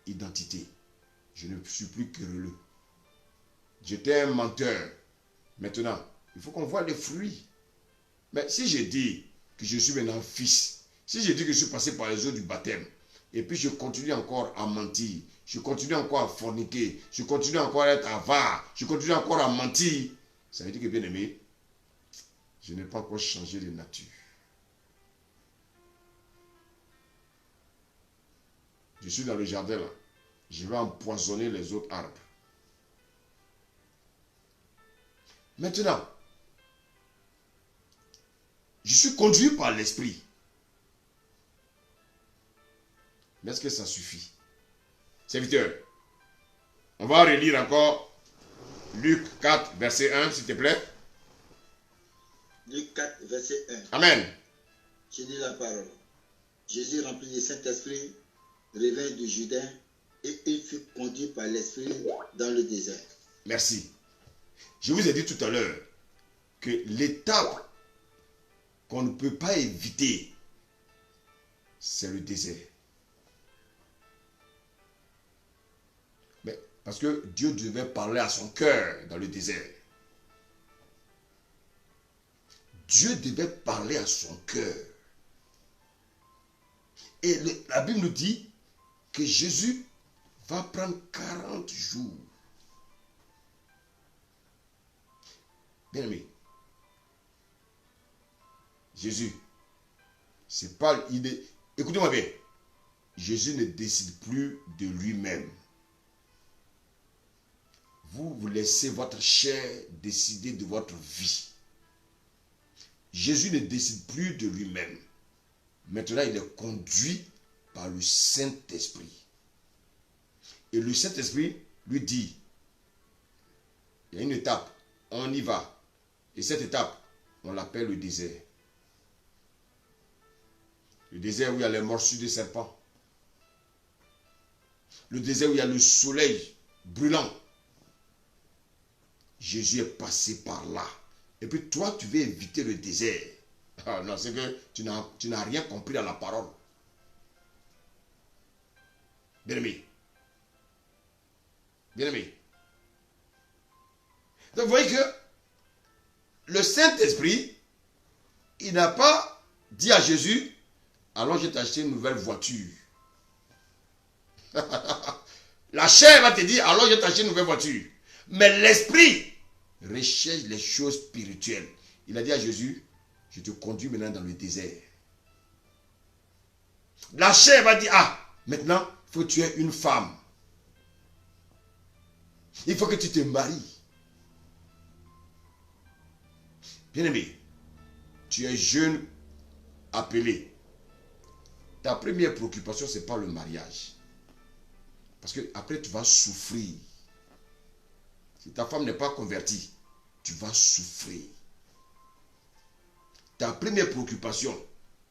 identité. Je ne suis plus querelleux. J'étais un menteur. Maintenant, il faut qu'on voit les fruits. Mais si je dis que je suis maintenant fils, si je dis que je suis passé par les eaux du baptême, et puis je continue encore à mentir, je continue encore à forniquer, je continue encore à être avare, je continue encore à mentir, ça veut dire que, bien aimé, je n'ai pas encore changé de nature. Je suis dans le jardin là. Je vais empoisonner les autres arbres. Maintenant, je suis conduit par l'esprit. Mais est-ce que ça suffit? Serviteur, on va relire encore Luc 4, verset 1, s'il te plaît. Luc 4, verset 1. Amen. Je lis la parole. Jésus, rempli du Saint-Esprit, revint du Jourdain et il fut conduit par l'Esprit dans le désert. Merci. Je vous ai dit tout à l'heure que l'étape qu'on ne peut pas éviter, c'est le désert. Mais parce que Dieu devait parler à son cœur dans le désert. Dieu devait parler à son cœur. Et la Bible nous dit que Jésus va prendre 40 jours. Bien aimé, Jésus, c'est pas l'idée. Écoutez-moi bien. Jésus ne décide plus de lui-même. Vous laissez votre chair décider de votre vie. Jésus ne décide plus de lui-même. Maintenant, il est conduit par le Saint-Esprit. Et le Saint-Esprit lui dit, il y a une étape, on y va. Et cette étape, on l'appelle le désert. Le désert où il y a les morsures des serpents. Le désert où il y a le soleil brûlant. Jésus est passé par là. Et puis toi, tu veux éviter le désert. Ah non, c'est que tu n'as rien compris dans la parole. Bien-aimé. Bien-aimé. Donc vous voyez que le Saint-Esprit, il n'a pas dit à Jésus, alors je vais t'acheter une nouvelle voiture. La chair va te dire, alors je vais t'acheter une nouvelle voiture. Mais l'Esprit recherche les choses spirituelles. Il a dit à Jésus, je te conduis maintenant dans le désert. La chair va dire, ah, maintenant, il faut que tu aies une femme. Il faut que tu te maries. Bien-aimé, tu es jeune, appelé. Ta première préoccupation, ce n'est pas le mariage. Parce que après, tu vas souffrir. Si ta femme n'est pas convertie, tu vas souffrir. Ta première préoccupation,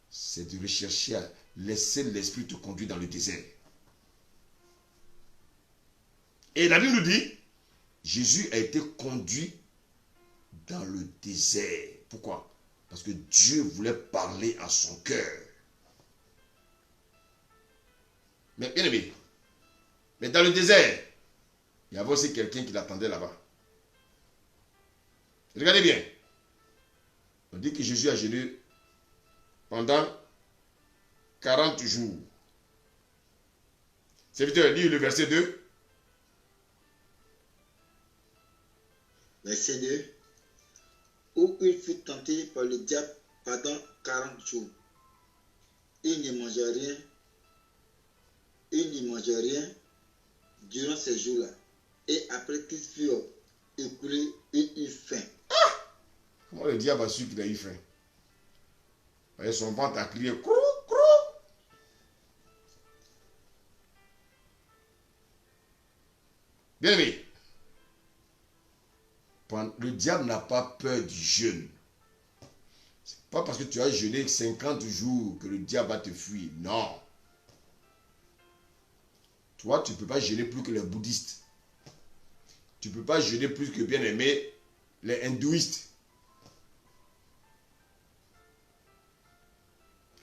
c'est de rechercher à laisser l'esprit te conduire dans le désert. Et la Bible nous dit, Jésus a été conduit dans le désert. Pourquoi? Parce que Dieu voulait parler à son cœur. Mais bien aimé, mais dans le désert, il y avait aussi quelqu'un qui l'attendait là-bas. Regardez bien. On dit que Jésus a jeûné pendant 40 jours. Serviteur, lis le verset 2. Verset 2. Où il fut tenté par le diable pendant 40 jours. Il ne mangea rien ils n'y mangeaient rien durant ces jours-là. Et après qu'ils furent écoulés, ils eurent faim. Comment le diable a su qu'il a eu faim? Et son ventre a crié crou, crou. Bien aimé, le diable n'a pas peur du jeûne. Ce n'est pas parce que tu as jeûné 50 jours que le diable va te fuir. Non. Toi, tu ne peux pas jeûner plus que les bouddhistes. Tu ne peux pas jeûner plus que, bien aimé, les hindouistes.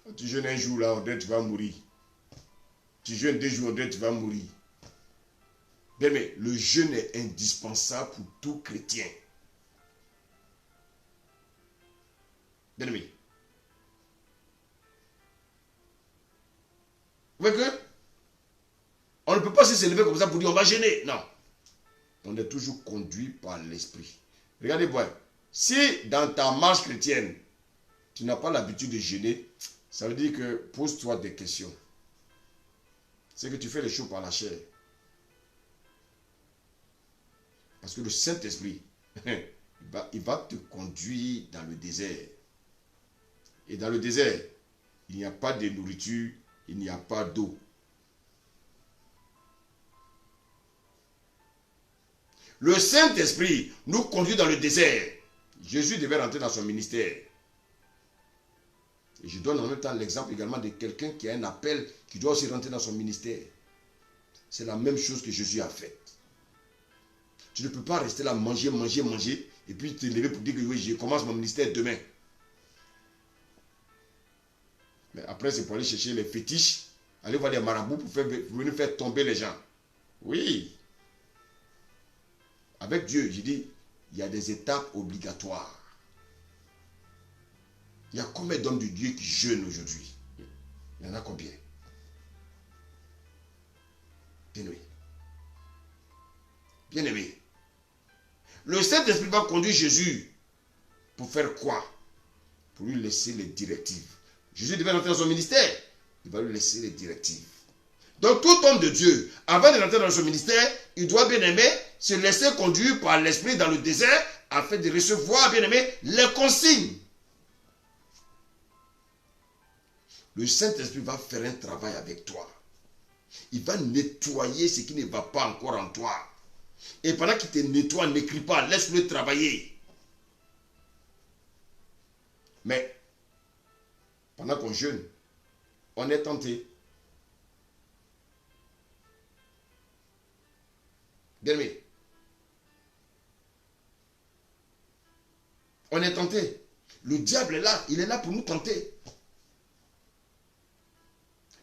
Quand tu jeûnes un jour, là, on dirait que tu vas mourir. Tu jeûnes 2 jours, on dirait que tu vas mourir. Bien aimé, le jeûne est indispensable pour tout chrétien. Bien aimé. Vous voyez que on ne peut pas se lever comme ça pour dire on va jeûner. Non. On est toujours conduit par l'esprit. Regardez-moi. Si dans ta marche chrétienne, tu n'as pas l'habitude de jeûner, ça veut dire que pose-toi des questions. C'est que tu fais les choses par la chair. Parce que le Saint-Esprit, il va te conduire dans le désert. Et dans le désert, il n'y a pas de nourriture, il n'y a pas d'eau. Le Saint-Esprit nous conduit dans le désert. Jésus devait rentrer dans son ministère. Et je donne en même temps l'exemple également de quelqu'un qui a un appel, qui doit aussi rentrer dans son ministère. C'est la même chose que Jésus a fait. Tu ne peux pas rester là, manger, manger, manger, et puis te lever pour dire que oui, je commence mon ministère demain. Mais après, c'est pour aller chercher les fétiches, aller voir les marabouts pour venir faire tomber les gens. Oui. Avec Dieu, je dis, il y a des étapes obligatoires. Il y a combien d'hommes de Dieu qui jeûnent aujourd'hui? Il y en a combien? Bien-aimé. Bien-aimé. Le Saint-Esprit va conduire Jésus pour faire quoi? Pour lui laisser les directives. Jésus devait rentrer dans son ministère. Il va lui laisser les directives. Donc tout homme de Dieu, avant de rentrer dans son ministère, il doit, bien aimé, se laisser conduire par l'Esprit dans le désert afin de recevoir, bien aimé, les consignes. Le Saint-Esprit va faire un travail avec toi. Il va nettoyer ce qui ne va pas encore en toi. Et pendant qu'il te nettoie, n'écris pas, laisse-le travailler. Mais, pendant qu'on jeûne, on est tenté. Bien-aimé. On est tenté. Le diable est là, il est là pour nous tenter.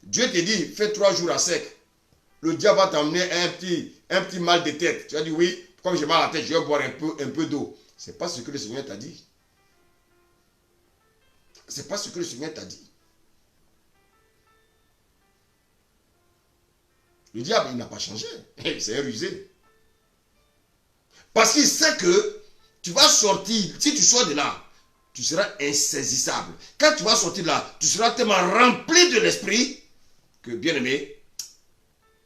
Dieu te dit, fais 3 jours à sec. Le diable va t'emmener un petit mal de tête. Tu vas dire, oui, comme j'ai mal à la tête, je vais boire un peu d'eau. Ce n'est pas ce que le Seigneur t'a dit. Ce n'est pas ce que le Seigneur t'a dit. Le diable, il n'a pas changé. C'est un rusé. Parce qu'il sait que tu vas sortir, si tu sors de là, tu seras insaisissable. Quand tu vas sortir de là, tu seras tellement rempli de l'esprit que, bien aimé,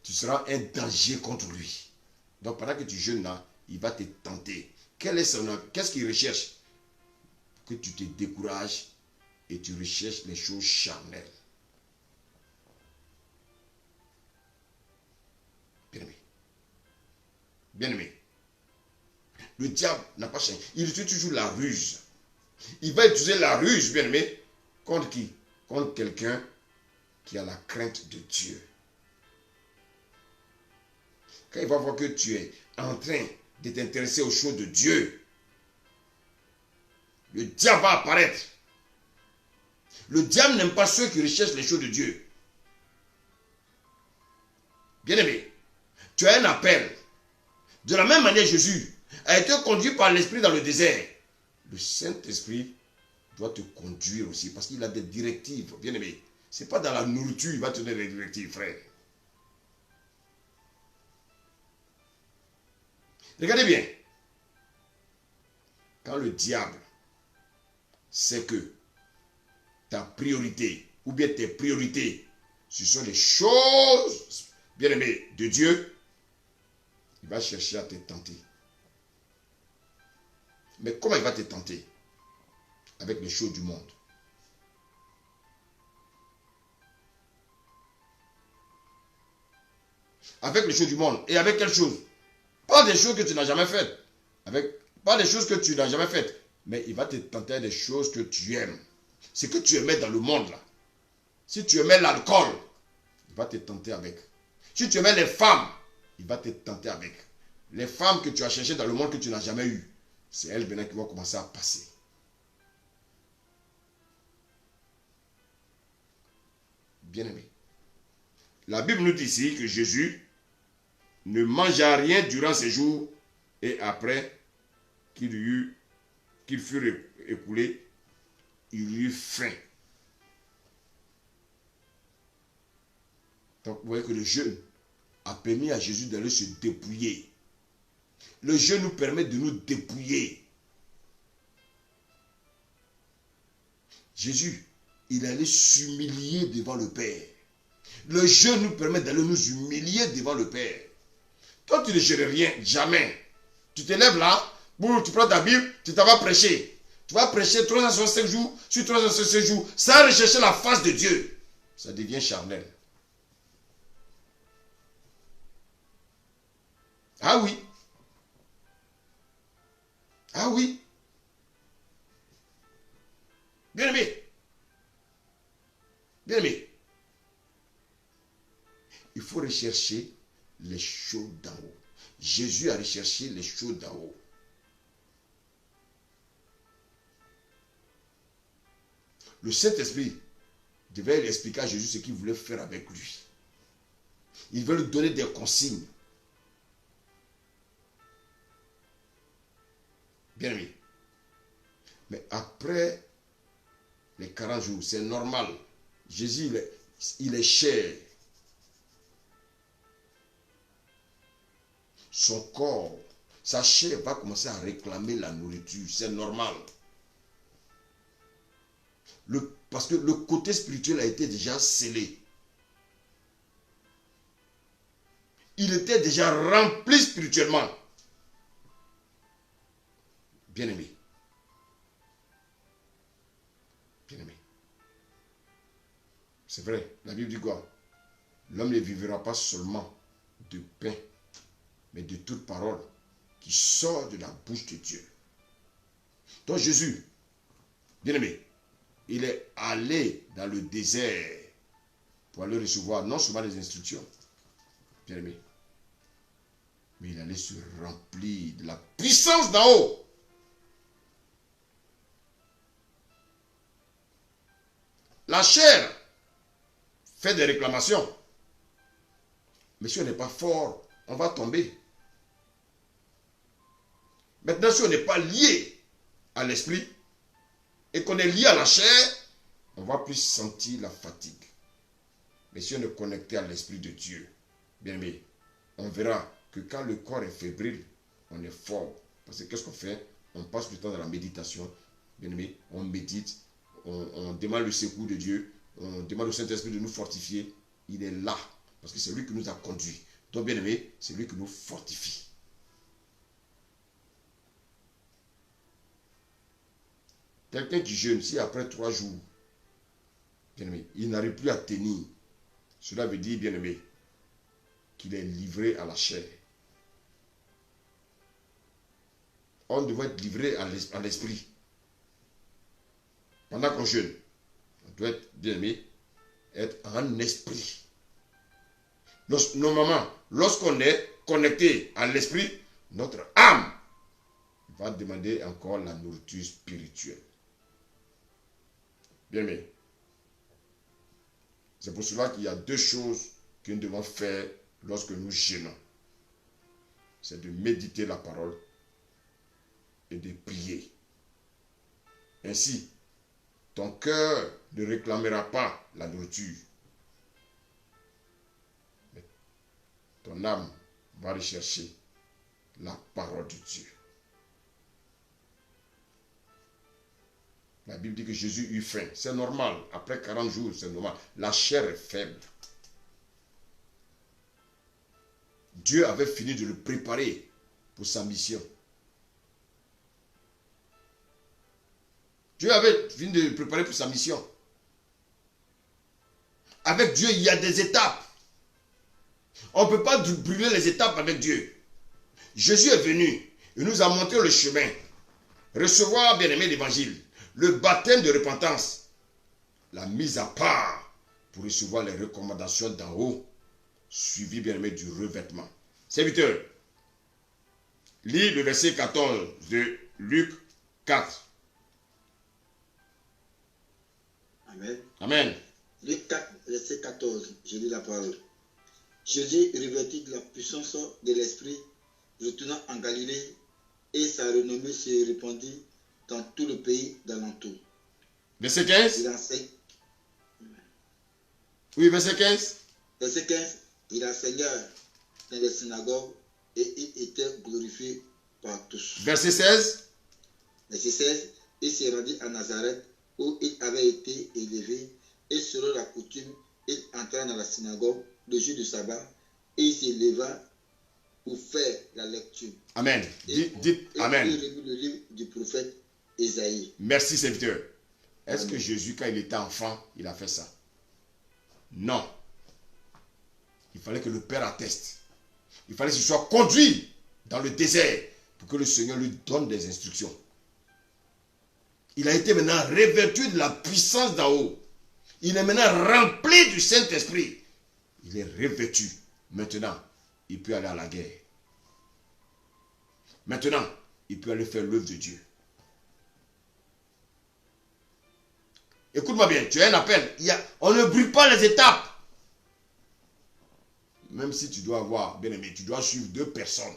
tu seras un danger contre lui. Donc pendant que tu jeûnes là, il va te tenter. Qu'est-ce qu'il recherche? Que tu te décourages et tu recherches les choses charnelles. Bien aimé. Bien aimé. Le diable n'a pas changé. Il utilise toujours la ruse. Il va utiliser la ruse, bien aimé, contre qui? Contre quelqu'un qui a la crainte de Dieu. Quand il va voir que tu es en train de t'intéresser aux choses de Dieu, le diable va apparaître. Le diable n'aime pas ceux qui recherchent les choses de Dieu. Bien-aimé, tu as un appel. De la même manière, Jésus a été conduit par l'Esprit dans le désert. Le Saint-Esprit doit te conduire aussi parce qu'il a des directives. Bien-aimé, ce n'est pas dans la nourriture qu'il va te donner des directives, frère. Regardez bien. Quand le diable sait que ta priorité ou bien tes priorités, ce sont les choses bien-aimé de Dieu, il va chercher à te tenter. Mais comment il va te tenter? Avec les choses du monde. Avec les choses du monde. Et avec quelles choses? Pas des choses que tu n'as jamais faites. Pas des choses que tu n'as jamais faites. Mais il va te tenter avec des choses que tu aimes. Ce que tu aimais dans le monde là. Si tu aimais l'alcool, il va te tenter avec. Si tu aimais les femmes, il va te tenter avec. Les femmes que tu as cherchées dans le monde que tu n'as jamais eues, c'est elles maintenant qui vont commencer à passer. Bien-aimé. La Bible nous dit ici que Jésus ne mangea rien durant ces jours et après qu'il fut écoulé, il eut faim. Donc vous voyez que le jeûne a permis à Jésus d'aller se dépouiller. Le jeûne nous permet de nous dépouiller. Jésus, il allait s'humilier devant le Père. Le jeûne nous permet d'aller nous humilier devant le Père. Toi, tu ne gères rien, jamais. Tu te lèves là, tu prends ta Bible, tu t'en vas prêcher. Tu vas prêcher 365 jours sur 365 jours sans rechercher la face de Dieu. Ça devient charnel. Ah oui. Ah oui. Bien-aimé. Bien-aimé. Il faut rechercher les choses d'en haut. Jésus a recherché les choses d'en haut. Le Saint-Esprit devait expliquer à Jésus ce qu'il voulait faire avec lui. Il veut lui donner des consignes. Bien aimé. Mais après les 40 jours, c'est normal. Jésus, il est cher. Son corps, sa chair va commencer à réclamer la nourriture. C'est normal. Parce que le côté spirituel a été déjà scellé. Il était déjà rempli spirituellement. Bien-aimé. Bien-aimé. C'est vrai, la Bible dit quoi? L'homme ne vivra pas seulement de pain, mais de toute parole qui sort de la bouche de Dieu. Donc Jésus, bien-aimé, il est allé dans le désert pour aller recevoir non seulement les instructions, bien-aimé, mais il allait se remplir de la puissance d'en haut. La chair fait des réclamations. Mais si on n'est pas fort, on va tomber. Maintenant, si on n'est pas lié à l'esprit et qu'on est lié à la chair, on va plus sentir la fatigue. Mais si on est connecté à l'esprit de Dieu, bien aimé, on verra que quand le corps est fébrile, on est fort. Parce que qu'est-ce qu'on fait? On passe du temps dans la méditation, bien aimé, on médite, on demande le secours de Dieu, on demande au Saint-Esprit de nous fortifier. Il est là, parce que c'est lui qui nous a conduits. Donc, bien aimé, c'est lui qui nous fortifie. Quelqu'un qui jeûne, si après 3 jours, bien aimé, il n'arrive plus à tenir, cela veut dire, bien aimé, qu'il est livré à la chair. On devrait être livré à l'esprit. Pendant qu'on jeûne, on doit être, bien aimé, être en esprit. Normalement, lorsqu'on est connecté à l'esprit, notre âme va demander encore la nourriture spirituelle. Bien aimé. C'est pour cela qu'il y a 2 choses que nous devons faire lorsque nous jeûnons. C'est de méditer la parole et de prier. Ainsi, ton cœur ne réclamera pas la nourriture. Mais ton âme va rechercher la parole de Dieu. La Bible dit que Jésus eut faim. C'est normal. Après 40 jours, c'est normal. La chair est faible. Dieu avait fini de le préparer pour sa mission. Dieu avait fini de le préparer pour sa mission. Avec Dieu, il y a des étapes. On ne peut pas brûler les étapes avec Dieu. Jésus est venu. Il nous a montré le chemin. Recevoir, bien-aimé, l'évangile. Le baptême de repentance. La mise à part pour recevoir les recommandations d'en haut. Suivi, bien-aimé, du revêtement. Serviteur, lis le verset 14 de Luc 4. Amen. Amen. Luc 4, verset 14, je lis la parole. Jésus, revêtu de la puissance de l'Esprit, retourna en Galilée, et sa renommée se répandit dans tout le pays d'alentour. Verset 15. Il enseigne. Oui, verset 15. Verset 15, il enseigna dans les synagogues et il était glorifié par tous. Verset 16. Verset 16, il se rendit à Nazareth où il avait été élevé et selon la coutume, il entra dans la synagogue le jour du sabbat et il se leva pour faire la lecture. Amen. Dites Amen. Il relut le livre du prophète Ésaïe. Merci, serviteur. Est-ce Amen. que Jésus, quand il était enfant, il a fait ça? Non. Il fallait que le Père atteste. Il fallait qu'il soit conduit dans le désert pour que le Seigneur lui donne des instructions. Il a été maintenant revêtu de la puissance d'en haut. Il est maintenant rempli du Saint-Esprit. Il est revêtu. Maintenant, il peut aller à la guerre. Maintenant, il peut aller faire l'œuvre de Dieu. Écoute-moi bien, tu as un appel. On ne brûle pas les étapes. Même si tu dois avoir, bien aimé, tu dois suivre 2 personnes.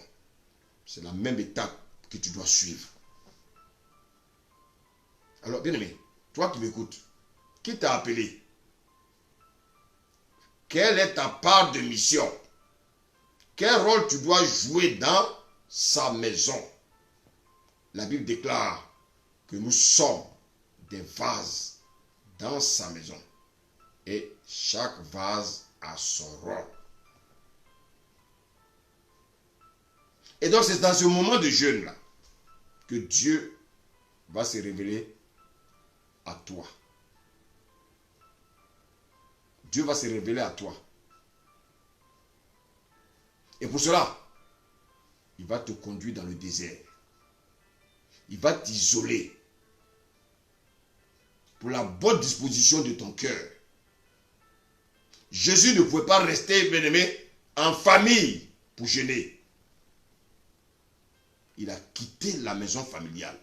C'est la même étape que tu dois suivre. Alors, bien aimé, toi qui m'écoutes, qui t'a appelé? Quelle est ta part de mission? Quel rôle tu dois jouer dans sa maison? La Bible déclare que nous sommes des vases dans sa maison. Et chaque vase a son rôle. Et donc c'est dans ce moment de jeûne-là que Dieu va se révéler à toi. Dieu va se révéler à toi. Et pour cela, il va te conduire dans le désert. Il va t'isoler pour la bonne disposition de ton cœur. Jésus ne pouvait pas rester, bien-aimé, en famille pour jeûner. Il a quitté la maison familiale.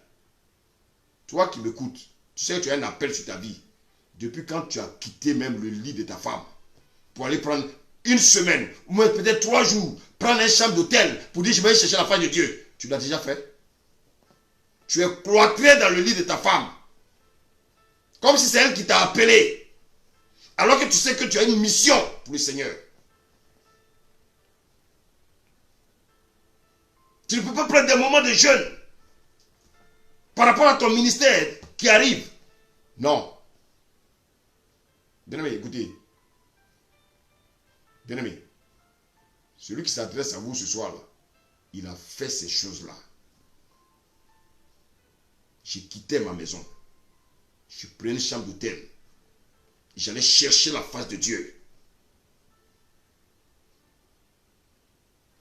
Toi qui m'écoutes, tu sais que tu as un appel sur ta vie. Depuis quand tu as quitté même le lit de ta femme pour aller prendre une semaine, ou même peut-être 3 jours, prendre une chambre d'hôtel pour dire je vais aller chercher la face de Dieu. Tu l'as déjà fait? Tu es cloîtré dans le lit de ta femme. Comme si c'est elle qui t'a appelé. Alors que tu sais que tu as une mission pour le Seigneur. Tu ne peux pas prendre des moments de jeûne par rapport à ton ministère qui arrive. Non. Bien-aimé, écoutez. Bien-aimé, celui qui s'adresse à vous ce soir-là, il a fait ces choses-là. J'ai quitté ma maison. Je prenais une chambre d'hôtel. J'allais chercher la face de Dieu.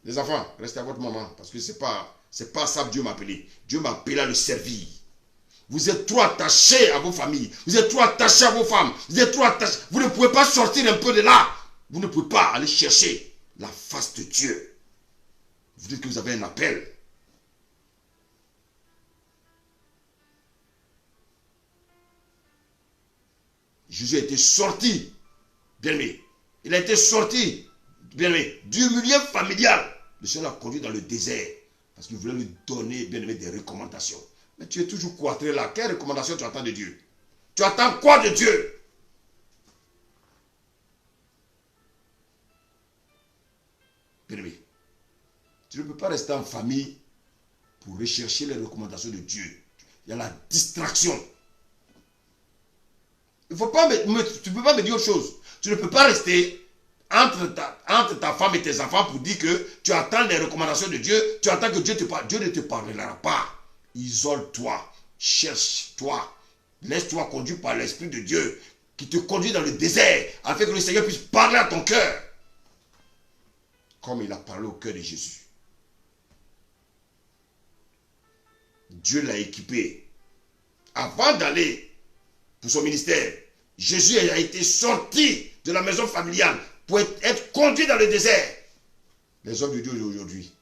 Les enfants, restez à votre maman, parce que c'est pas ça que Dieu m'a appelé. Dieu m'a appelé à le servir. Vous êtes trop attachés à vos familles. Vous êtes trop attachés à vos femmes. Vous êtes trop attachés. Vous ne pouvez pas sortir un peu de là. Vous ne pouvez pas aller chercher la face de Dieu. Vous dites que vous avez un appel. Jésus a été sorti, bien-aimé. Il a été sorti, bien-aimé, du milieu familial. Le Seigneur l'a conduit dans le désert. Parce qu'il voulait lui donner, bien-aimé, des recommandations. Mais tu es toujours cloîtré là. Quelle recommandation tu attends de Dieu? Tu attends quoi de Dieu? Bien-aimé, tu ne peux pas rester en famille pour rechercher les recommandations de Dieu. Il y a la distraction. Il faut pas tu ne peux pas me dire autre chose. Tu ne peux pas rester entre ta femme et tes enfants pour dire que tu attends les recommandations de Dieu, tu attends que Dieu te parle. Dieu ne te parlera pas. Isole-toi, cherche-toi, laisse-toi conduire par l'Esprit de Dieu qui te conduit dans le désert afin que le Seigneur puisse parler à ton cœur comme il a parlé au cœur de Jésus. Dieu l'a équipé. Avant d'aller pour son ministère, Jésus a été sorti de la maison familiale pour être conduit dans le désert. Les hommes de Dieu d'aujourd'hui,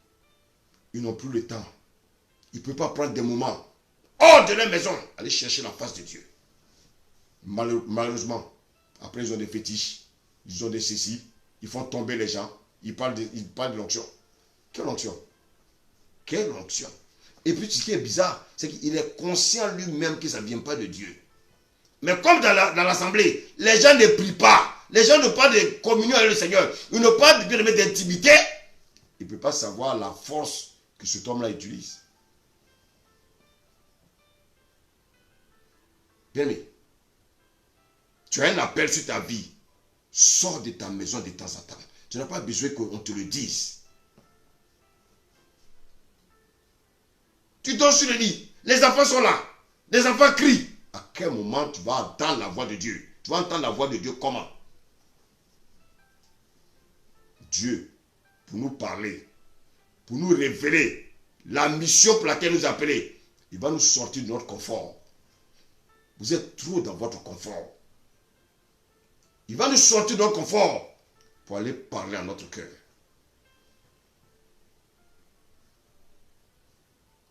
ils n'ont plus le temps. Ils ne peuvent pas prendre des moments hors de leur maison, aller chercher la face de Dieu. Malheureusement, après ils ont des fétiches, ils ont des ceci, ils font tomber les gens, ils parlent de l'onction. Quelle onction? Quelle onction? Et puis ce qui est bizarre, c'est qu'il est conscient lui-même que ça ne vient pas de Dieu. Mais comme dans l'assemblée, les gens ne prient pas, les gens n'ont pas de communion avec le Seigneur, ils n'ont pas d'intimité, il ne peut pas savoir la force que cet homme-là utilise. Bien-aimé, tu as un appel sur ta vie, sors de ta maison de temps en temps. Tu n'as pas besoin qu'on te le dise. Tu dors sur le lit, les enfants sont là, les enfants crient. À quel moment tu vas entendre la voix de Dieu? Tu vas entendre la voix de Dieu comment? Dieu, pour nous parler, pour nous révéler la mission pour laquelle nous appeler, il va nous sortir de notre confort. Vous êtes trop dans votre confort. Il va nous sortir de notre confort pour aller parler à notre cœur.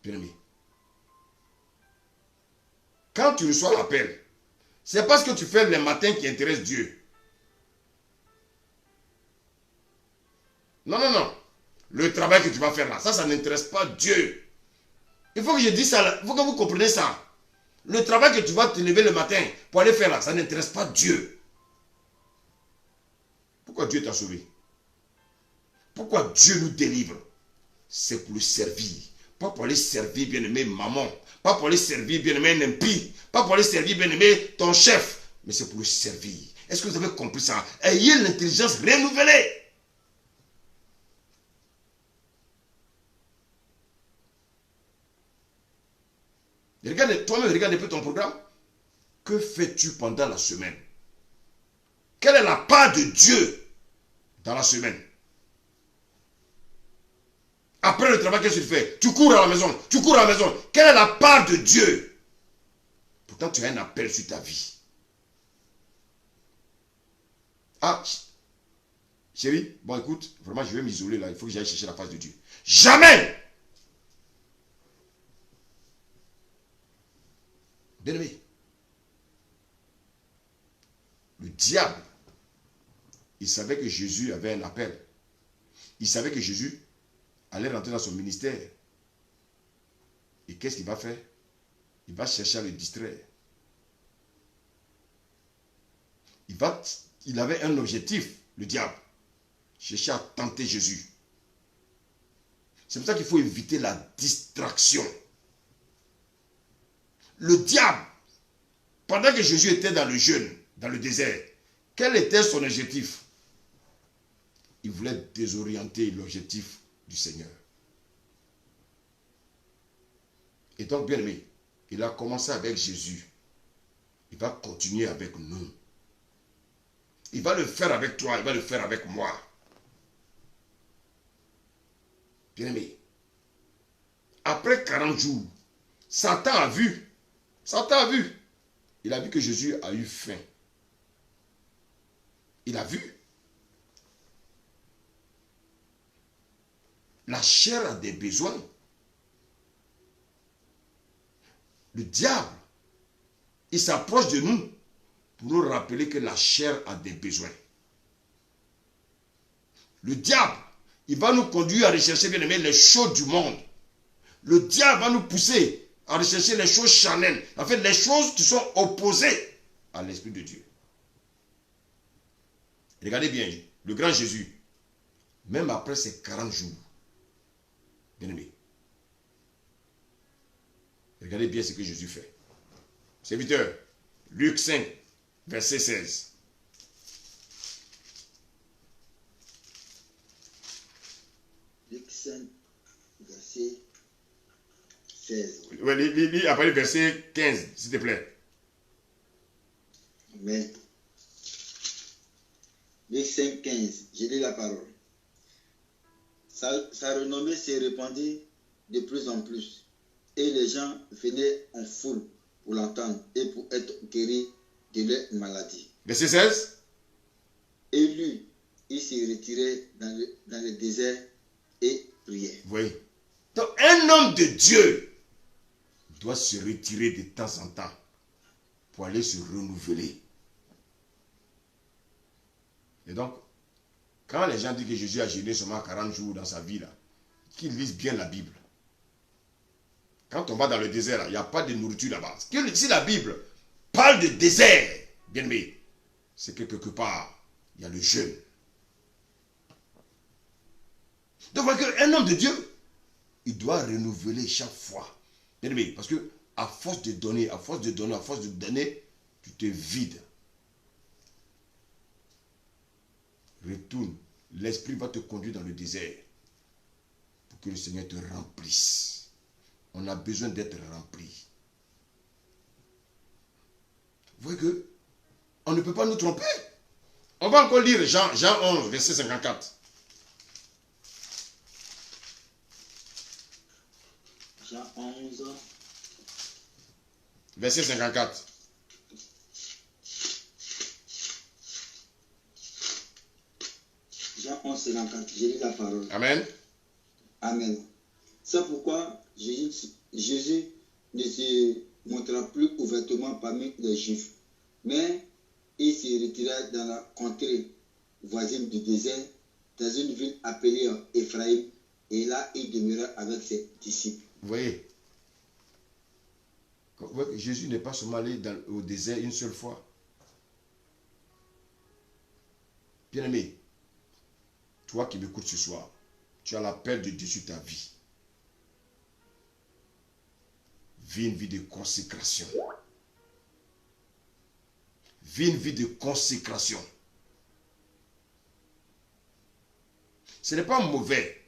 Bien-aimé, quand tu reçois l'appel, c'est parce que tu fais le matin qui intéresse Dieu. Non, non, non. Le travail que tu vas faire là, ça n'intéresse pas Dieu. Il faut que je dise ça, il faut que vous compreniez ça. Le travail que tu vas te lever le matin pour aller faire là, ça n'intéresse pas Dieu. Pourquoi Dieu t'a sauvé? Pourquoi Dieu nous délivre? C'est pour le servir. Pas pour aller servir bien-aimé maman. Pas pour aller servir bien-aimé un impie. Pas pour aller servir bien-aimé ton chef. Mais c'est pour le servir. Est-ce que vous avez compris ça? Ayez l'intelligence renouvelée. Regarde, toi-même, regarde un peu ton programme. Que fais-tu pendant la semaine? Quelle est la part de Dieu dans la semaine? Après le travail, qu'est-ce que tu fais? Tu cours à la maison. Tu cours à la maison. Quelle est la part de Dieu? Pourtant, tu as un appel sur ta vie. Ah, chérie, bon écoute, vraiment je vais m'isoler là. Il faut que j'aille chercher la face de Dieu. Jamais! Bien-aimé, le diable, il savait que Jésus avait un appel. Il savait que Jésus allait rentrer dans son ministère. Et qu'est-ce qu'il va faire? Il va chercher à le distraire. Il avait un objectif, le diable. Chercher à tenter Jésus. C'est pour ça qu'il faut éviter la distraction. Le diable, pendant que Jésus était dans le jeûne, dans le désert, quel était son objectif? Il voulait désorienter l'objectif du Seigneur. Et donc, bien aimé, il a commencé avec Jésus. Il va continuer avec nous. Il va le faire avec toi, il va le faire avec moi. Bien aimé, après 40 jours, Satan a vu. Satan a vu. Il a vu que Jésus a eu faim. Il a vu. La chair a des besoins. Le diable, il s'approche de nous pour nous rappeler que la chair a des besoins. Le diable, il va nous conduire à rechercher, bien aimé, les choses du monde. Le diable va nous pousser à rechercher les choses charnelles. En fait, les choses qui sont opposées à l'Esprit de Dieu. Regardez bien, le grand Jésus, même après ces 40 jours, bien aimé, regardez bien ce que Jésus fait. Serviteur, Luc 5, verset 16. 16. Ouais, lis après le verset 15, s'il te plaît. Amen. Luc 5, 15, je lis la parole. Sa renommée s'est répandue de plus en plus. Et les gens venaient en foule pour l'entendre et pour être guéris de leur maladie. Verset 16. Et lui, il s'est retiré dans le désert et priait. Oui. Donc, un homme de Dieu doit se retirer de temps en temps pour aller se renouveler. Et donc, quand les gens disent que Jésus a jeûné seulement 40 jours dans sa vie, là, qu'ils lisent bien la Bible. Quand on va dans le désert, il n'y a pas de nourriture là-bas. Si la Bible parle de désert, bien aimé, c'est que quelque part, il y a le jeûne. Donc, un homme de Dieu, il doit renouveler chaque fois. Bien aimé, parce que à force de donner, tu te vides. Retourne. L'Esprit va te conduire dans le désert pour que le Seigneur te remplisse. On a besoin d'être rempli. Vous voyez que on ne peut pas nous tromper. On va encore lire Jean 11, verset 54. Jean 11, verset 54. Jean 11, 54, je lis la parole. Amen. Amen. C'est pourquoi Jésus ne se montra plus ouvertement parmi les Juifs, mais il se retira dans la contrée voisine du désert, dans une ville appelée Ephraïm, et là il demeura avec ses disciples. Vous voyez, Jésus n'est pas seulement allé au désert une seule fois. Bien-aimé, toi qui m'écoutes ce soir, tu as l'appel de Dieu sur ta vie. Vis une vie de consécration. Vis une vie de consécration. Ce n'est pas mauvais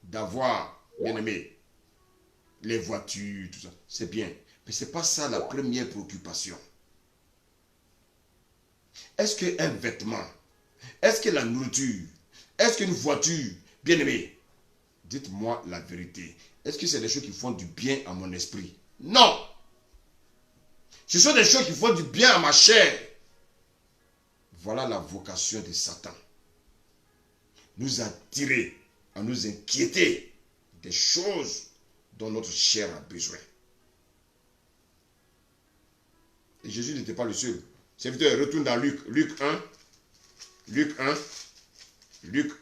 d'avoir, bien-aimé, les voitures, tout ça. C'est bien. Mais ce n'est pas ça la première préoccupation. Est-ce qu'un vêtement, est-ce que la nourriture, est-ce qu'une voiture, bien-aimé, dites-moi la vérité. Est-ce que c'est des choses qui font du bien à mon esprit? Non. Ce sont des choses qui font du bien à ma chair. Voilà la vocation de Satan. Nous attirer, à nous inquiéter des choses dont notre chair a besoin. Et Jésus n'était pas le seul. Serviteur, retourne dans Luc. Luc 1. Luc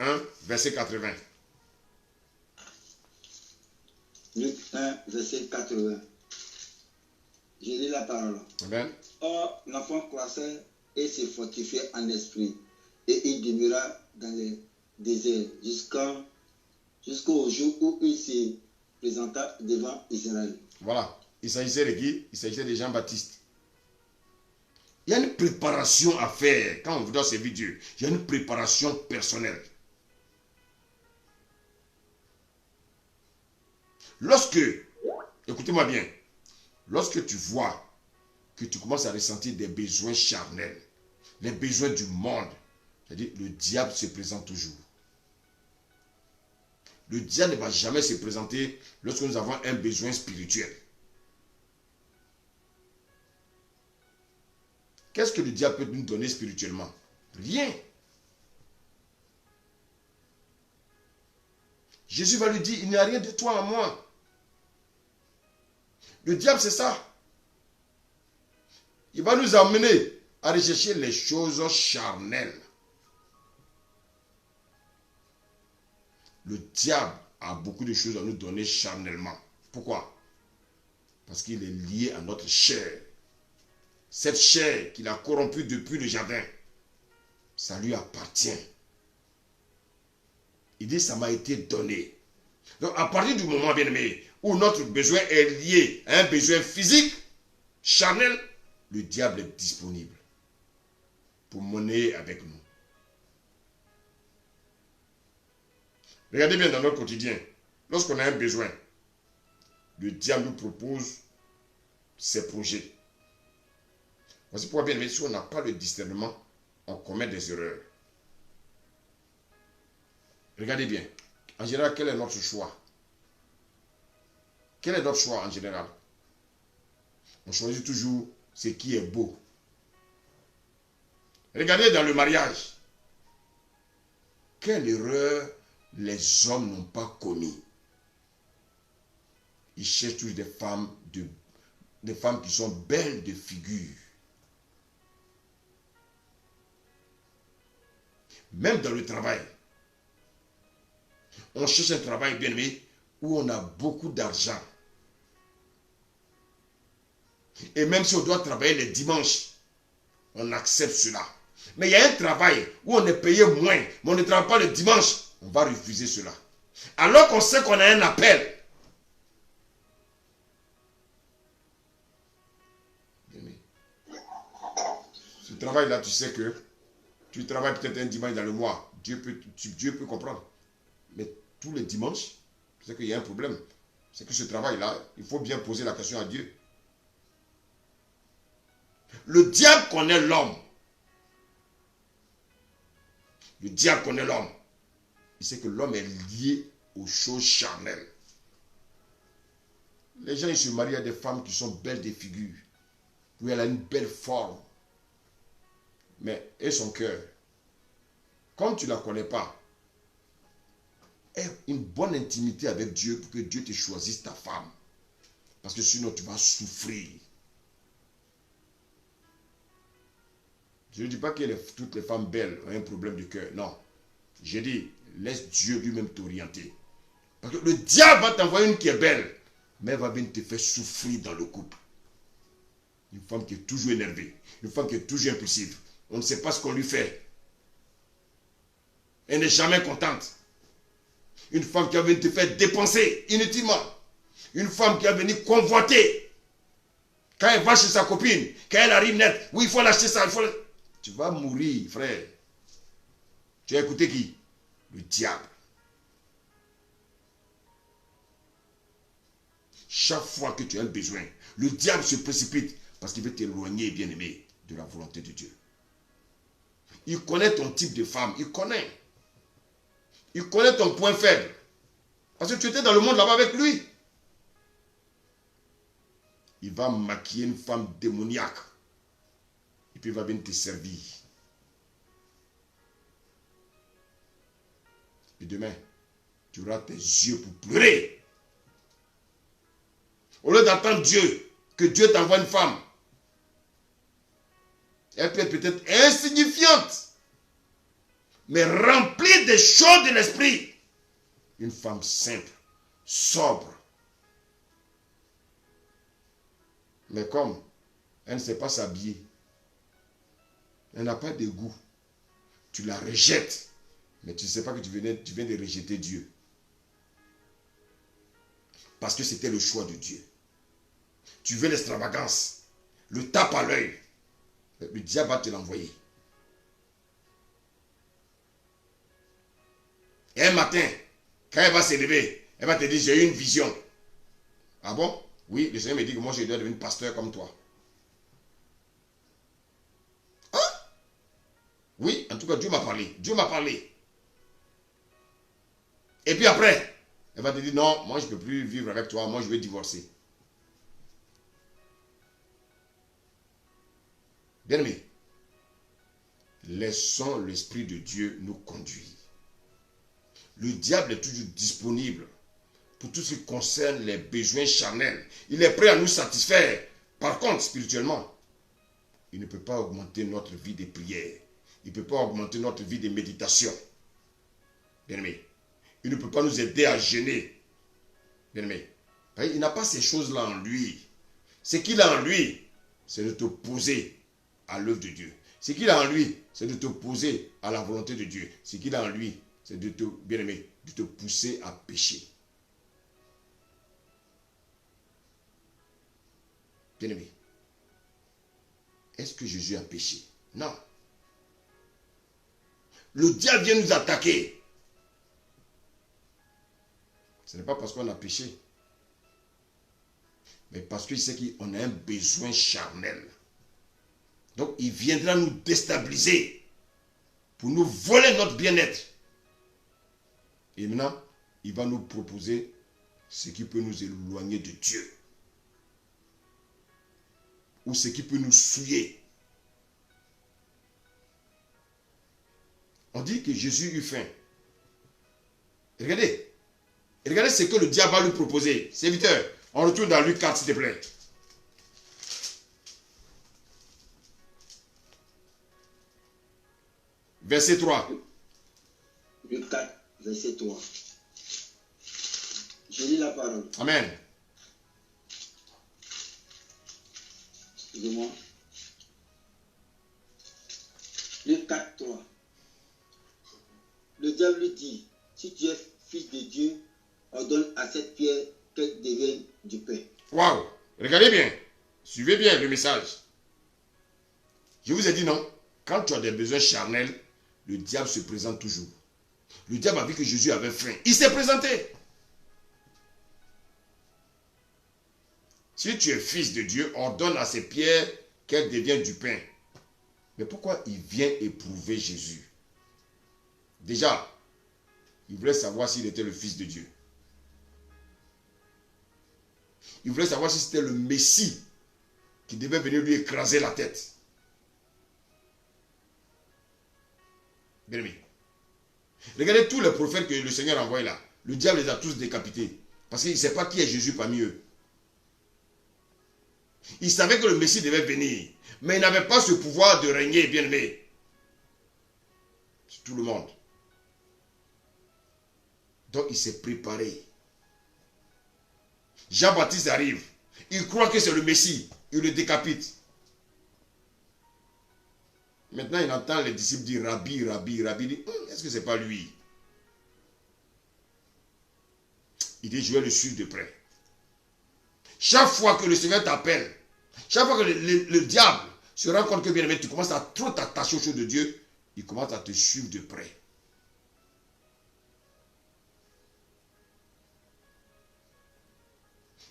1, verset 80. Luc 1, verset 80. Je lis la parole. Amen. Or, l'enfant croissait et se fortifiait en esprit, et il demeura dans le désert jusqu'au jour où il se présenta devant Israël. Voilà. Il s'agissait de qui? Il s'agissait de Jean-Baptiste. Il y a une préparation à faire quand on doit servir Dieu. Il y a une préparation personnelle. Lorsque, écoutez-moi bien, lorsque tu vois que tu commences à ressentir des besoins charnels, les besoins du monde, c'est-à-dire le diable se présente toujours. Le diable ne va jamais se présenter lorsque nous avons un besoin spirituel. Qu'est-ce que le diable peut nous donner spirituellement? Rien. Jésus va lui dire, il n'y a rien de toi en moi. Le diable, c'est ça. Il va nous amener à rechercher les choses charnelles. Le diable a beaucoup de choses à nous donner charnellement. Pourquoi? Parce qu'il est lié à notre chair. Cette chair qu'il a corrompue depuis le jardin, ça lui appartient. Il dit, ça m'a été donné. Donc, à partir du moment, bien aimé, où notre besoin est lié à un besoin physique, charnel, le diable est disponible pour monnayer avec nous. Regardez bien dans notre quotidien, lorsqu'on a un besoin, le diable nous propose ses projets. Voici pourquoi, bien aimé, si on n'a pas le discernement, on commet des erreurs. Regardez bien. En général, quel est notre choix? Quel est notre choix en général? On choisit toujours ce qui est beau. Regardez dans le mariage. Quelle erreur les hommes n'ont pas commis? Ils cherchent toujours des femmes qui sont belles de figure. Même dans le travail. On cherche un travail bien aimé où on a beaucoup d'argent. Et même si on doit travailler les dimanches, on accepte cela. Mais il y a un travail où on est payé moins, mais on ne travaille pas le dimanche, on va refuser cela. Alors qu'on sait qu'on a un appel. Ce travail-là, tu sais que tu travailles peut-être un dimanche dans le mois. Dieu peut comprendre. Mais tous les dimanches, tu sais qu'il y a un problème. C'est que ce travail-là, il faut bien poser la question à Dieu. Le diable connaît l'homme. Le diable connaît l'homme. Il sait que l'homme est lié aux choses charnelles. Les gens, ils se marient à des femmes qui sont belles de figure. Où elle a une belle forme. Mais, et son cœur, comme tu ne la connais pas, aie une bonne intimité avec Dieu pour que Dieu te choisisse ta femme. Parce que sinon, tu vas souffrir. Je ne dis pas que toutes les femmes belles ont un problème de cœur. Non. Je dis, laisse Dieu lui-même t'orienter. Parce que le diable va t'envoyer une qui est belle, mais elle va venir te faire souffrir dans le couple. Une femme qui est toujours énervée. Une femme qui est toujours impulsive. On ne sait pas ce qu'on lui fait. Elle n'est jamais contente. Une femme qui va venir te faire dépenser inutilement. Une femme qui va venir convoiter. Quand elle va chez sa copine, quand elle arrive net, oui, il faut l'acheter ça, il faut... Tu vas mourir, frère. Tu as écouté qui? Le diable. Chaque fois que tu as un besoin, le diable se précipite parce qu'il veut t'éloigner, bien-aimé, de la volonté de Dieu. Il connaît ton type de femme, il connaît. Il connaît ton point faible. Parce que tu étais dans le monde là-bas avec lui. Il va maquiller une femme démoniaque. Et puis il va venir te servir. Et demain, tu auras tes yeux pour pleurer. Au lieu d'attendre Dieu, que Dieu t'envoie une femme. Elle peut être peut-être insignifiante, mais remplie des choses de l'esprit. Une femme simple, sobre. Mais comme elle ne sait pas s'habiller, elle n'a pas de goût, tu la rejettes, mais tu ne sais pas que tu viens de rejeter Dieu. Parce que c'était le choix de Dieu. Tu veux l'extravagance, le tape à l'œil. Le diable va te l'envoyer. Et un matin, quand elle va s'élever, elle va te dire, j'ai eu une vision. Ah bon? Oui, le Seigneur me dit que moi je dois devenir pasteur comme toi. Hein? Oui, en tout cas, Dieu m'a parlé. Dieu m'a parlé. Et puis après, elle va te dire, non, moi je ne peux plus vivre avec toi, moi je vais divorcer. Bien-aimé, laissons l'Esprit de Dieu nous conduire. Le diable est toujours disponible pour tout ce qui concerne les besoins charnels. Il est prêt à nous satisfaire. Par contre, spirituellement, il ne peut pas augmenter notre vie de prière. Il ne peut pas augmenter notre vie de méditation. Bien-aimé, il ne peut pas nous aider à jeûner. Bien-aimé, il n'a pas ces choses-là en lui. Ce qu'il a en lui, c'est de t'opposer à l'œuvre de Dieu. Ce qu'il a en lui, c'est de t'opposer à la volonté de Dieu. Ce qu'il a en lui, c'est de te, bien-aimé, de te pousser à pécher. Bien-aimé, est-ce que Jésus a péché? Non. Le diable vient nous attaquer. Ce n'est pas parce qu'on a péché. Mais parce qu'il sait qu'on a un besoin charnel. Donc il viendra nous déstabiliser pour nous voler notre bien-être. Et maintenant, il va nous proposer ce qui peut nous éloigner de Dieu. Ou ce qui peut nous souiller. On dit que Jésus eut faim. Regardez. Regardez ce que le diable va lui proposer. Serviteur, on retourne dans Luc 4, s'il te plaît. Verset 3. Luc 4, verset 3. Je lis la parole. Amen. Excusez-moi. Luc 4, 3. Le diable lui dit, si tu es fils de Dieu, ordonne à cette pierre qu'elle devienne du pain. Waouh! Regardez bien. Suivez bien le message. Je vous ai dit non. Quand tu as des besoins charnels, le diable se présente toujours. Le diable a vu que Jésus avait faim. Il s'est présenté. Si tu es fils de Dieu, ordonne à ces pierres qu'elles deviennent du pain. Mais pourquoi il vient éprouver Jésus? Déjà, il voulait savoir s'il était le fils de Dieu. Il voulait savoir si c'était le Messie qui devait venir lui écraser la tête. Bien aimé. Regardez tous les prophètes que le Seigneur a envoyés là. Le diable les a tous décapités. Parce qu'il ne sait pas qui est Jésus parmi eux. Il savait que le Messie devait venir. Mais il n'avait pas ce pouvoir de régner, bien aimé. Sur tout le monde. Donc il s'est préparé. Jean-Baptiste arrive. Il croit que c'est le Messie. Il le décapite. Maintenant, il entend les disciples dire Rabbi, Rabbi, Rabbi. Il dit, est-ce que ce n'est pas lui? Il dit, je vais le suivre de près. Chaque fois que le Seigneur t'appelle, chaque fois que le diable se rend compte que bien aimé, tu commences à trop t'attacher aux choses de Dieu, il commence à te suivre de près.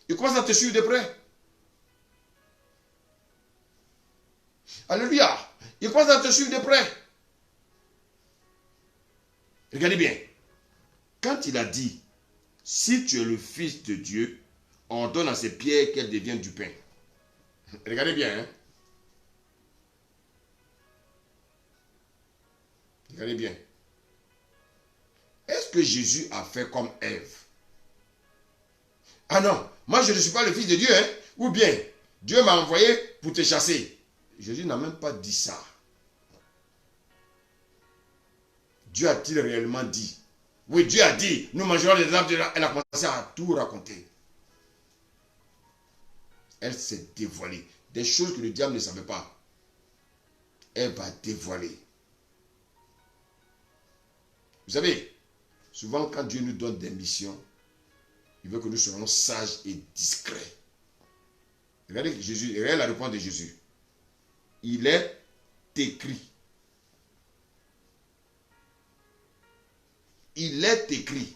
Il commence à te suivre de près. Alléluia. Il commence à te suivre de près. Regardez bien. Quand il a dit, si tu es le fils de Dieu, on donne à ces pierres qu'elles deviennent du pain. Regardez bien. Hein? Regardez bien. Est-ce que Jésus a fait comme Ève? Ah non, moi je ne suis pas le fils de Dieu. Hein? Ou bien, Dieu m'a envoyé pour te chasser. Jésus n'a même pas dit ça. Dieu a-t-il réellement dit? Oui, Dieu a dit, nous mangerons les arbres de la... Elle a commencé à tout raconter. Elle s'est dévoilée. Des choses que le diable ne savait pas. Elle va dévoiler. Vous savez, souvent quand Dieu nous donne des missions, il veut que nous soyons sages et discrets. Regardez Jésus, regardez la réponse de Jésus. Il est écrit. Il est écrit.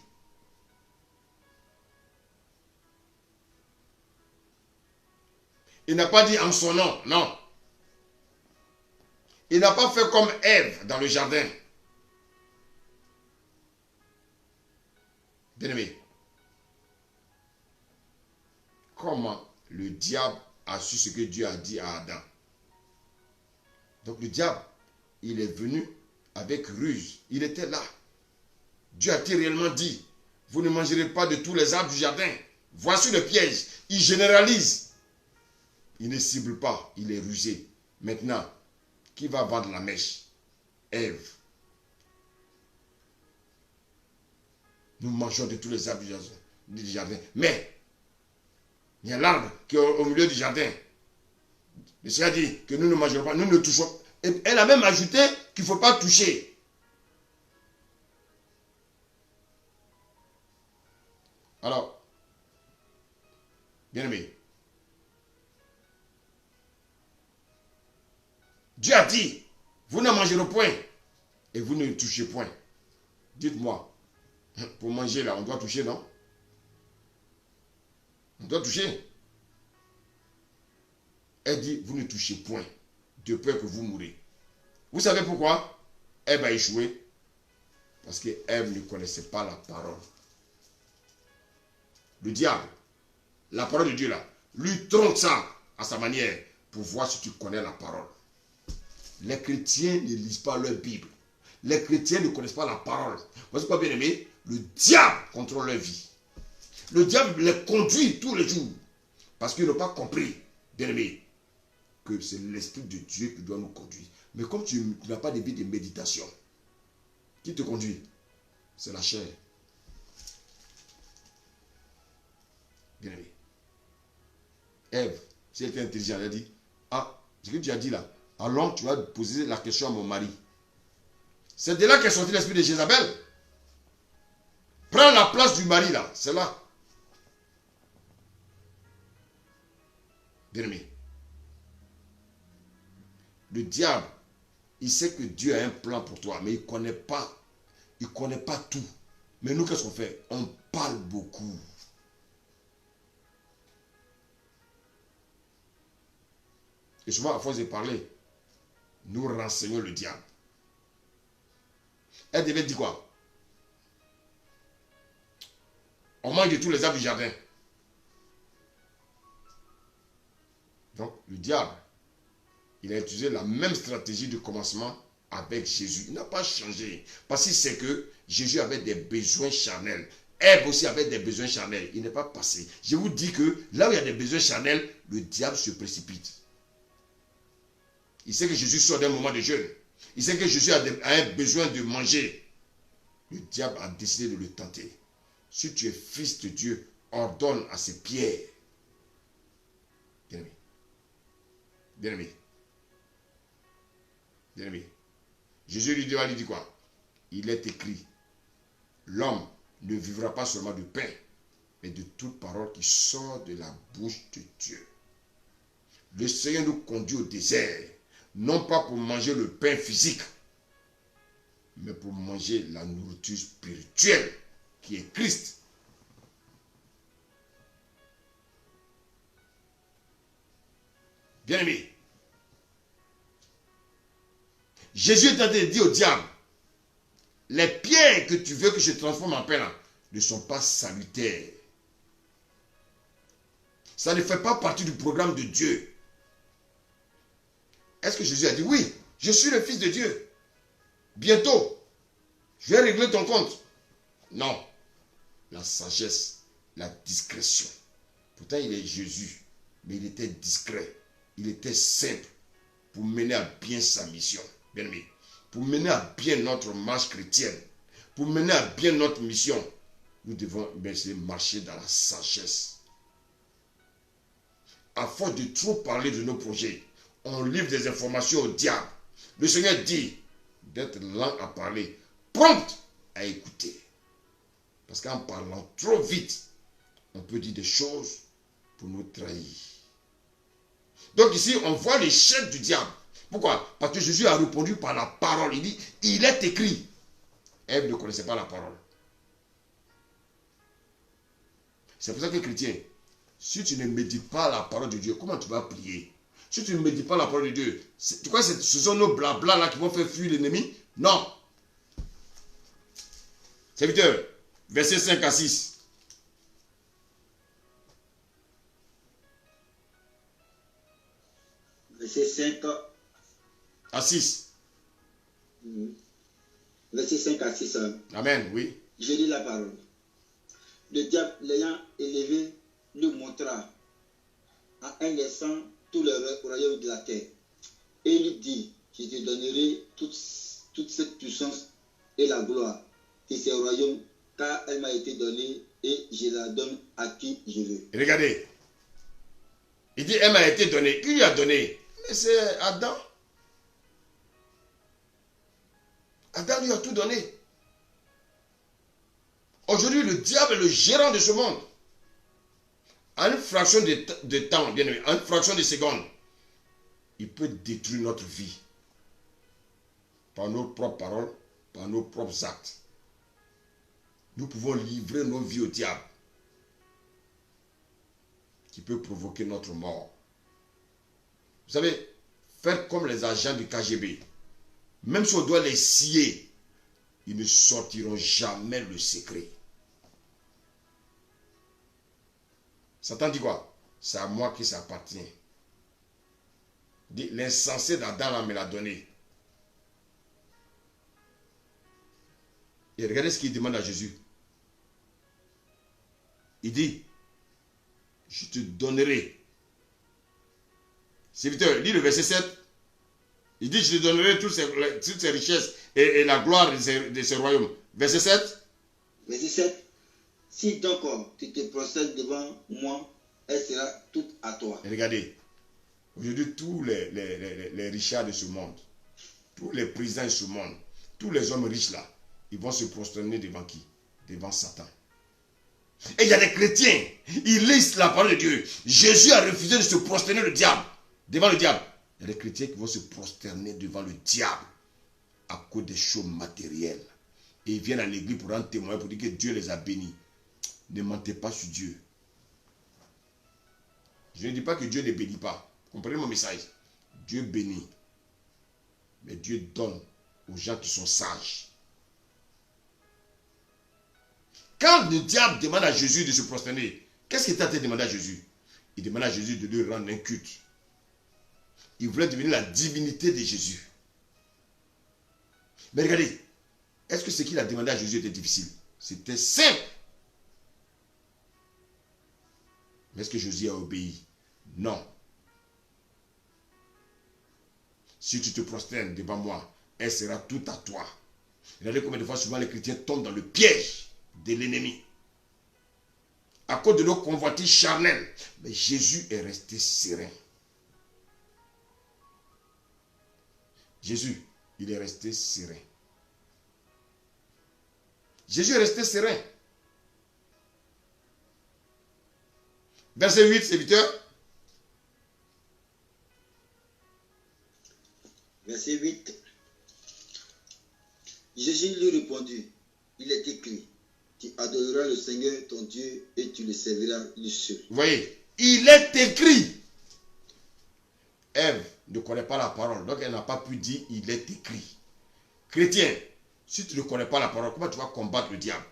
Il n'a pas dit en son nom, non. Il n'a pas fait comme Ève dans le jardin. Bien-aimé, comment le diable a su ce que Dieu a dit à Adam? Donc le diable, il est venu avec ruse. Il était là. Dieu a-t-il réellement dit, vous ne mangerez pas de tous les arbres du jardin? Voici le piège. Il généralise. Il ne cible pas. Il est rusé. Maintenant, qui va vendre la mèche? Ève. Nous mangeons de tous les arbres du jardin. Mais, il y a l'arbre qui est au milieu du jardin. Le Seigneur dit que nous ne mangerons pas, nous ne touchons pas. Et elle a même ajouté qu'il ne faut pas toucher. Alors, bien aimé, Dieu a dit, vous ne mangerez point et vous ne touchez point. Dites-moi, pour manger là, on doit toucher, non? On doit toucher. Elle dit, vous ne touchez point, de peur que vous mourrez. Vous savez pourquoi Ève a échoué? Parce que Ève ne connaissait pas la parole. Le diable, la parole de Dieu là, lui trompe ça à sa manière pour voir si tu connais la parole. Les chrétiens ne lisent pas leur Bible. Les chrétiens ne connaissent pas la parole. Voici quoi, bien aimé? Le diable contrôle leur vie. Le diable les conduit tous les jours. Parce qu'ils n'ont pas compris, bien aimé, que c'est l'Esprit de Dieu qui doit nous conduire. Mais comme tu n'as pas de vie de méditation, qui te conduit? C'est la chair. Bien aimé. Ève, si elle était intelligente, elle a dit, ah, ce que tu as dit là, alors tu vas poser la question à mon mari. C'est de là qu'est sorti l'esprit de Jézabel. Prends la place du mari là, c'est là. Bien aimé. Le diable, il sait que Dieu a un plan pour toi, mais il ne connaît pas tout. Mais nous, qu'est-ce qu'on fait? On parle beaucoup. Et souvent, à force de parler, nous renseignons le diable. Elle devait dire quoi? On mange de tous les arbres du jardin. Donc, le diable, il a utilisé la même stratégie de commencement avec Jésus. Il n'a pas changé. Parce qu'il sait que Jésus avait des besoins charnels. Ève aussi avait des besoins charnels. Il n'est pas passé. Je vous dis que là où il y a des besoins charnels, le diable se précipite. Il sait que Jésus sort d'un moment de jeûne. Il sait que Jésus a un besoin de manger. Le diable a décidé de le tenter. Si tu es fils de Dieu, ordonne à ces pierres. Bien-aimé. Bien-aimé. Bien-aimé. Jésus lui dit quoi? Il est écrit, l'homme ne vivra pas seulement de pain, mais de toute parole qui sort de la bouche de Dieu. Le Seigneur nous conduit au désert, non pas pour manger le pain physique, mais pour manger la nourriture spirituelle qui est Christ. Bien-aimé, Jésus est en train de dire au diable, les pierres que tu veux que je transforme en pain là, ne sont pas salutaires. Ça ne fait pas partie du programme de Dieu. Est-ce que Jésus a dit, oui, je suis le Fils de Dieu. Bientôt, je vais régler ton compte. Non. La sagesse, la discrétion. Pourtant, il est Jésus, mais il était discret. Il était simple pour mener à bien sa mission. Bien aimé. Pour mener à bien notre marche chrétienne. Pour mener à bien notre mission. Nous devons marcher dans la sagesse. À force de trop parler de nos projets, on livre des informations au diable. Le Seigneur dit d'être lent à parler, prompt à écouter. Parce qu'en parlant trop vite, on peut dire des choses pour nous trahir. Donc ici, on voit l'échec du diable. Pourquoi? Parce que Jésus a répondu par la parole. Il dit, il est écrit. Ève ne connaissait pas la parole. C'est pour ça que chrétien, si tu ne médites pas la parole de Dieu, comment tu vas prier? Si tu ne médites pas la parole de Dieu, tu crois que ce sont nos blabla là qui vont faire fuir l'ennemi? Non. Serviteur, versets 5 à 6. Verset 5 à 6. Verset 5 à 6. Amen, oui. Je lis la parole. Le diable, l'ayant élevé, lui montra en un laissant tout le royaume de la terre. Et il lui dit, je te donnerai toute cette puissance et la gloire de ces royaumes, car elle m'a été donnée et je la donne à qui je veux. Regardez. Il dit, elle m'a été donnée. Qui lui a donné? Mais c'est Adam. Adam lui a tout donné. Aujourd'hui, le diable est le gérant de ce monde. En une fraction de temps, bien aimé, en une fraction de seconde, il peut détruire notre vie. Par nos propres paroles, par nos propres actes. Nous pouvons livrer nos vies au diable. Qui peut provoquer notre mort. Vous savez, faire comme les agents du KGB. Même si on doit les scier, ils ne sortiront jamais le secret. Satan dit quoi? C'est à moi que ça appartient. L'insensé d'Adam me l'a donné. Et regardez ce qu'il demande à Jésus. Il dit, je te donnerai. Serviteur, lis le verset 7. Il dit, je te donnerai toutes ces richesses et la gloire de ce royaume. Verset 7. Verset 7. Si donc tu te procèdes devant moi, elle sera toute à toi. Et regardez, aujourd'hui, tous les richards de ce monde, tous les présidents de ce monde, tous les hommes riches là, ils vont se prosterner devant qui? Devant Satan. Et il y a des chrétiens, ils lisent la parole de Dieu. Jésus a refusé de se prosterner devant le diable. Il y a des chrétiens qui vont se prosterner devant le diable à cause des choses matérielles. Et ils viennent à l'église pour rendre témoin, pour dire que Dieu les a bénis. Ne mentez pas sur Dieu. Je ne dis pas que Dieu ne bénit pas. Comprenez mon message. Dieu bénit. Mais Dieu donne aux gens qui sont sages. Quand le diable demande à Jésus de se prosterner, qu'est-ce qu'il était en train de demander à Jésus? Il demande à Jésus de lui rendre un culte. Il voulait devenir la divinité de Jésus. Mais regardez, est-ce que ce qu'il a demandé à Jésus était difficile? C'était simple. Mais est-ce que Jésus a obéi? Non. Si tu te prosternes devant moi, elle sera toute à toi. Regardez combien de fois souvent les chrétiens tombent dans le piège de l'ennemi. À cause de nos convoitises charnelles. Mais Jésus est resté serein. Jésus, il est resté serein. Jésus est resté serein. Verset 8, serviteur. Verset 8. Jésus lui répondit, il est écrit, tu adoreras le Seigneur ton Dieu et tu le serviras lui seul. Vous voyez, il est écrit. Ève ne connaît pas la parole, donc elle n'a pas pu dire il est écrit. Chrétien, si tu ne connais pas la parole, comment tu vas combattre le diable?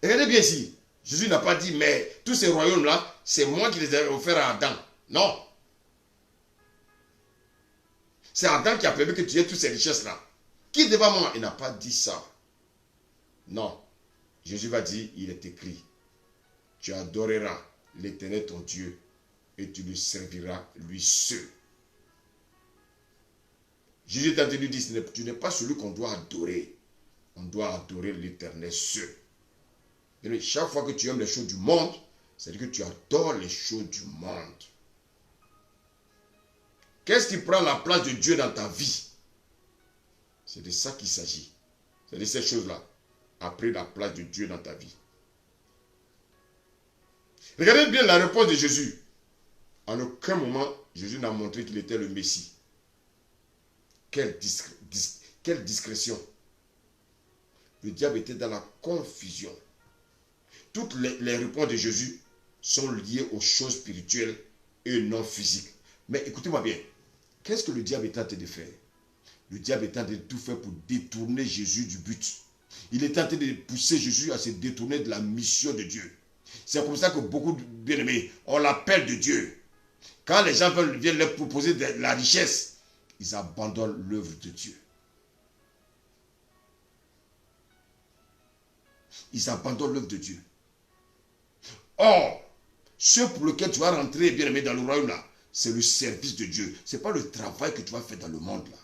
Regardez bien ici. Jésus n'a pas dit, mais tous ces royaumes-là, c'est moi qui les ai offerts à Adam. Non. C'est Adam qui a permis que tu aies toutes ces richesses-là. Qui devant moi? Il n'a pas dit ça. Non. Jésus va dire, il est écrit. Tu adoreras l'Éternel ton Dieu et tu le serviras lui seul. Jésus est en train de dire, tu n'es pas celui qu'on doit adorer. On doit adorer l'Éternel seul. Et chaque fois que tu aimes les choses du monde, c'est-à-dire que tu adores les choses du monde. Qu'est-ce qui prend la place de Dieu dans ta vie? C'est de ça qu'il s'agit. C'est de ces choses-là. A pris la place de Dieu dans ta vie. Regardez bien la réponse de Jésus. En aucun moment, Jésus n'a montré qu'il était le Messie. Quelle discrétion. Le diable était dans la confusion. Toutes les réponses de Jésus sont liées aux choses spirituelles et non physiques. Mais écoutez-moi bien. Qu'est-ce que le diable est en train de faire? Le diable est en train de tout faire pour détourner Jésus du but. Il est en train de pousser Jésus à se détourner de la mission de Dieu. C'est comme ça que beaucoup de bien-aimés ont l'appel de Dieu. Quand les gens viennent leur proposer de la richesse, ils abandonnent l'œuvre de Dieu. Ils abandonnent l'œuvre de Dieu. Or, ce pour lequel tu vas rentrer, bien-aimé, dans le royaume là, c'est le service de Dieu. Ce n'est pas le travail que tu vas faire dans le monde là.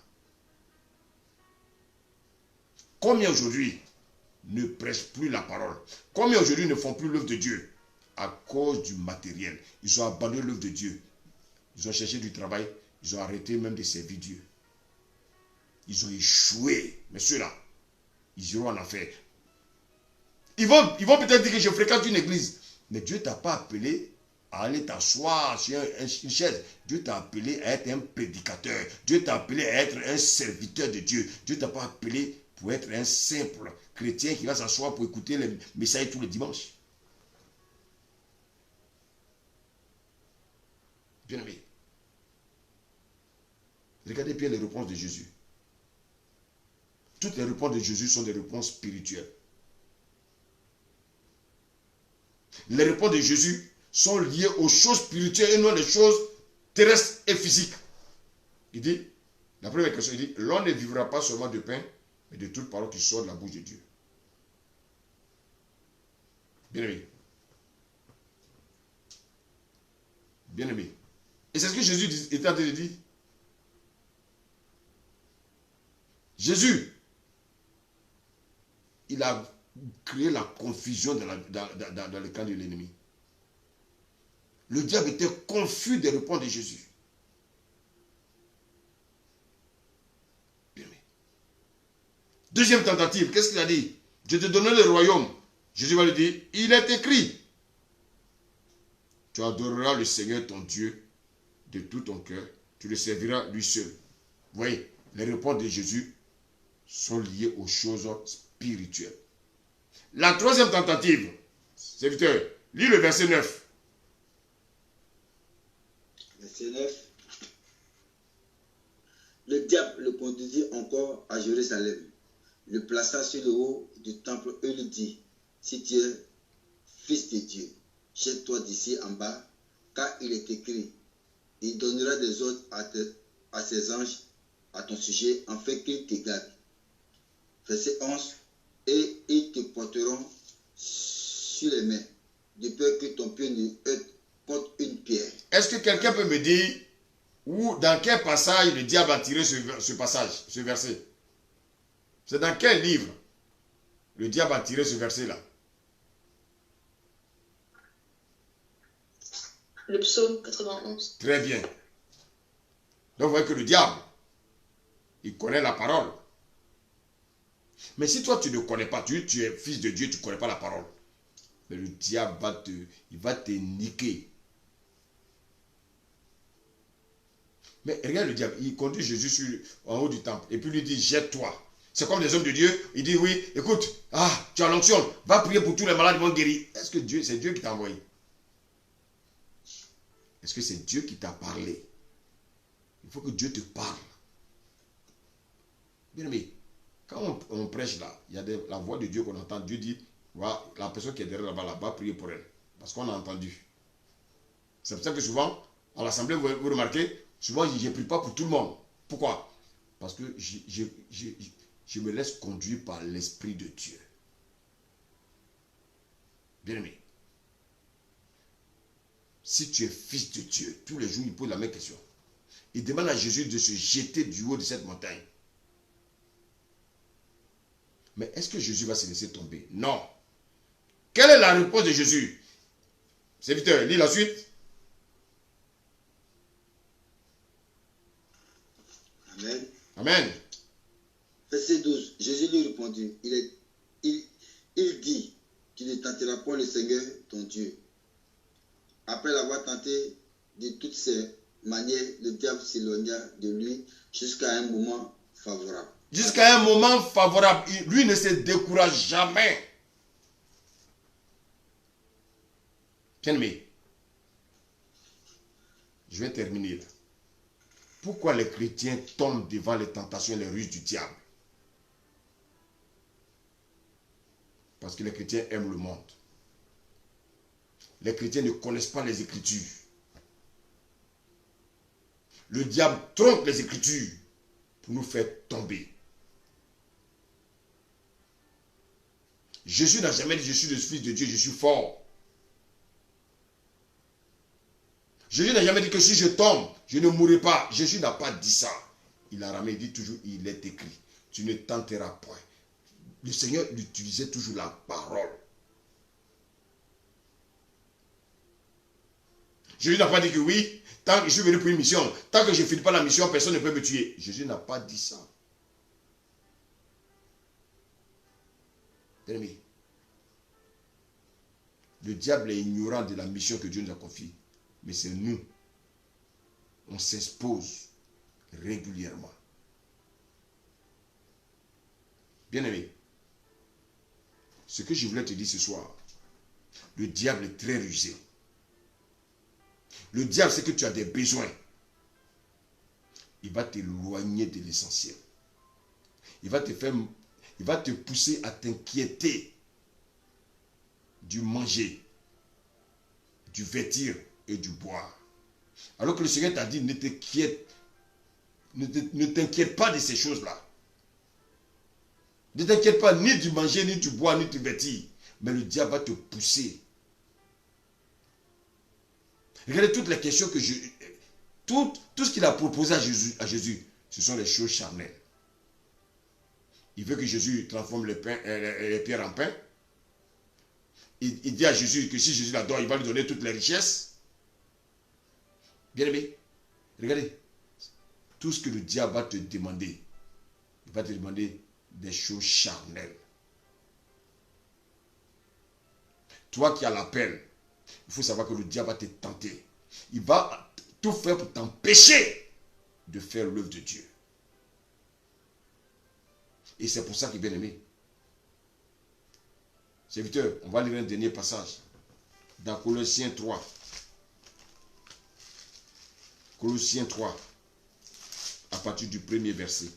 Combien aujourd'hui ne prêchent plus la parole? Combien aujourd'hui ne font plus l'œuvre de Dieu? À cause du matériel. Ils ont abandonné l'œuvre de Dieu. Ils ont cherché du travail. Ils ont arrêté même de servir Dieu. Ils ont échoué. Mais ceux-là, ils iront en enfer. Ils vont peut-être dire que je fréquente une église. Mais Dieu ne t'a pas appelé à aller t'asseoir sur une chaise. Dieu t'a appelé à être un prédicateur. Dieu t'a appelé à être un serviteur de Dieu. Dieu ne t'a pas appelé pour être un simple chrétien qui va s'asseoir pour écouter les messages tous les dimanches. Bien-aimé. Regardez bien les réponses de Jésus. Toutes les réponses de Jésus sont des réponses spirituelles. Les réponses de Jésus sont liées aux choses spirituelles et non les choses terrestres et physiques. Il dit, la première question, il dit, l'homme ne vivra pas seulement de pain, mais de toute parole qui sort de la bouche de Dieu. Bien-aimé. Bien-aimé. Et c'est ce que Jésus était en train de dire. Jésus, il a créé la confusion dans le camp de l'ennemi. Le diable était confus des réponses de Jésus. Bien-aimé. Deuxième tentative, qu'est-ce qu'il a dit? Je te donnerai le royaume. Jésus va lui dire, il est écrit. Tu adoreras le Seigneur ton Dieu de tout ton cœur. Tu le serviras lui seul. Vous voyez, les réponses de Jésus sont liées aux choses spirituelles. La troisième tentative, serviteur, lis le verset 9. Verset 9. Le diable le conduisit encore à Jérusalem, le plaça sur le haut du temple et lui dit, si tu es fils de Dieu, jette-toi d'ici en bas, car il est écrit, il donnera des ordres à ses anges à ton sujet, afin qu'ils te gardent. Verset 11. Et ils te porteront sur les mains, de peur que ton pied ne heurte contre une pierre. Est-ce que quelqu'un peut me dire où, dans quel passage le diable a tiré ce passage, ce verset? C'est dans quel livre le diable a tiré ce verset-là? Le psaume 91. Très bien. Donc vous voyez que le diable, il connaît la parole. Mais si toi tu ne connais pas, tu es fils de Dieu, tu ne connais pas la parole. Mais le diable va te niquer. Mais regarde le diable, il conduit Jésus en haut du temple et puis lui dit, jette-toi. C'est comme les hommes de Dieu, il dit, oui, écoute, tu as l'onction, va prier pour tous les malades, ils vont guérir. Est-ce que c'est Dieu qui t'a envoyé? Est-ce que c'est Dieu qui t'a parlé? Il faut que Dieu te parle. Bien aimé, quand on prêche là, il y a la voix de Dieu qu'on entend. Dieu dit, voilà, la personne qui est derrière là-bas, va prier pour elle. Parce qu'on a entendu. C'est pour ça que souvent, à l'assemblée, vous remarquez, souvent, je ne prie pas pour tout le monde. Pourquoi? Parce que je me laisse conduire par l'Esprit de Dieu. Bien aimé, si tu es fils de Dieu, tous les jours, il pose la même question. Il demande à Jésus de se jeter du haut de cette montagne. Mais est-ce que Jésus va se laisser tomber? Non. Quelle est la réponse de Jésus? Serviteur, lis la suite. Amen. Amen. Verset 12. Jésus lui répondit, il dit, tu ne tenteras point le Seigneur ton Dieu. Après l'avoir tenté de toutes ses manières, le diable s'éloigna de lui jusqu'à un moment favorable. Jusqu'à un moment favorable. Lui ne se décourage jamais. Bien-aimé, je vais terminer là. Pourquoi les chrétiens tombent devant les tentations et les ruses du diable? Parce que les chrétiens aiment le monde. Les chrétiens ne connaissent pas les Écritures. Le diable trompe les Écritures pour nous faire tomber. Jésus n'a jamais dit, je suis le fils de Dieu, je suis fort. Jésus n'a jamais dit que si je tombe, je ne mourrai pas. Jésus n'a pas dit ça. Il a ramé, il dit toujours, il est écrit. Tu ne tenteras point. Le Seigneur utilisait toujours la parole. Jésus n'a pas dit que oui, tant que je suis venu pour une mission, tant que je ne finis pas la mission, personne ne peut me tuer. Jésus n'a pas dit ça. Bien-aimé, le diable est ignorant de la mission que Dieu nous a confiée. Mais c'est nous. On s'expose régulièrement. Bien-aimé, ce que je voulais te dire ce soir, le diable est très rusé. Le diable sait que tu as des besoins. Il va t'éloigner de l'essentiel. Il va te pousser à t'inquiéter du manger, du vêtir et du boire. Alors que le Seigneur t'a dit, ne t'inquiète pas de ces choses-là. Ne t'inquiète pas ni du manger, ni du boire, ni du vêtir. Mais le diable va te pousser. Regardez toutes les questions que tout ce qu'il a proposé à Jésus, ce sont les choses charnelles. Il veut que Jésus transforme les pierres en pain. Il dit à Jésus que si Jésus l'adore, il va lui donner toutes les richesses. Bien aimé, regardez. Tout ce que le diable va te demander, il va te demander des choses charnelles. Toi qui as l'appel, il faut savoir que le diable va te tenter. Il va tout faire pour t'empêcher de faire l'œuvre de Dieu. Et c'est pour ça qu'il est bien aimé. Serviteur, on va lire un dernier passage. Dans Colossiens 3. Colossiens 3. À partir du premier verset.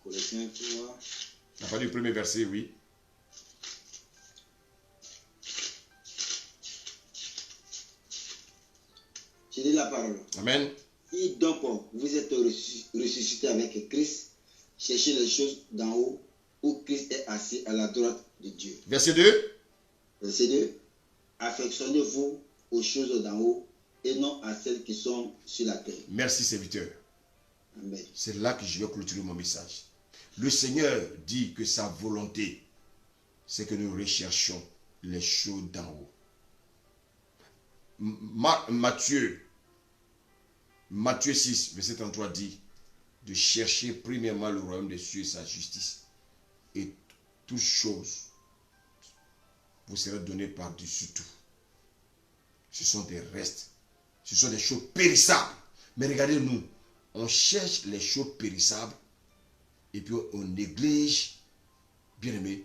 Colossiens 3. À partir du premier verset, oui. Je lis la parole. Amen. Si donc vous êtes ressuscité avec Christ, cherchez les choses d'en haut, où Christ est assis à la droite de Dieu. Verset 2. Verset 2. Affectionnez-vous aux choses d'en haut et non à celles qui sont sur la terre. Merci, serviteur. Amen. C'est là que je vais clôturer mon message. Le Seigneur dit que sa volonté, c'est que nous recherchions les choses d'en haut. Matthieu 6, verset 33 dit de chercher premièrement le royaume des cieux et sa justice. Et toutes choses vous seront données par-dessus tout. Ce sont des restes. Ce sont des choses périssables. Mais regardez-nous, on cherche les choses périssables et puis on néglige, bien aimé,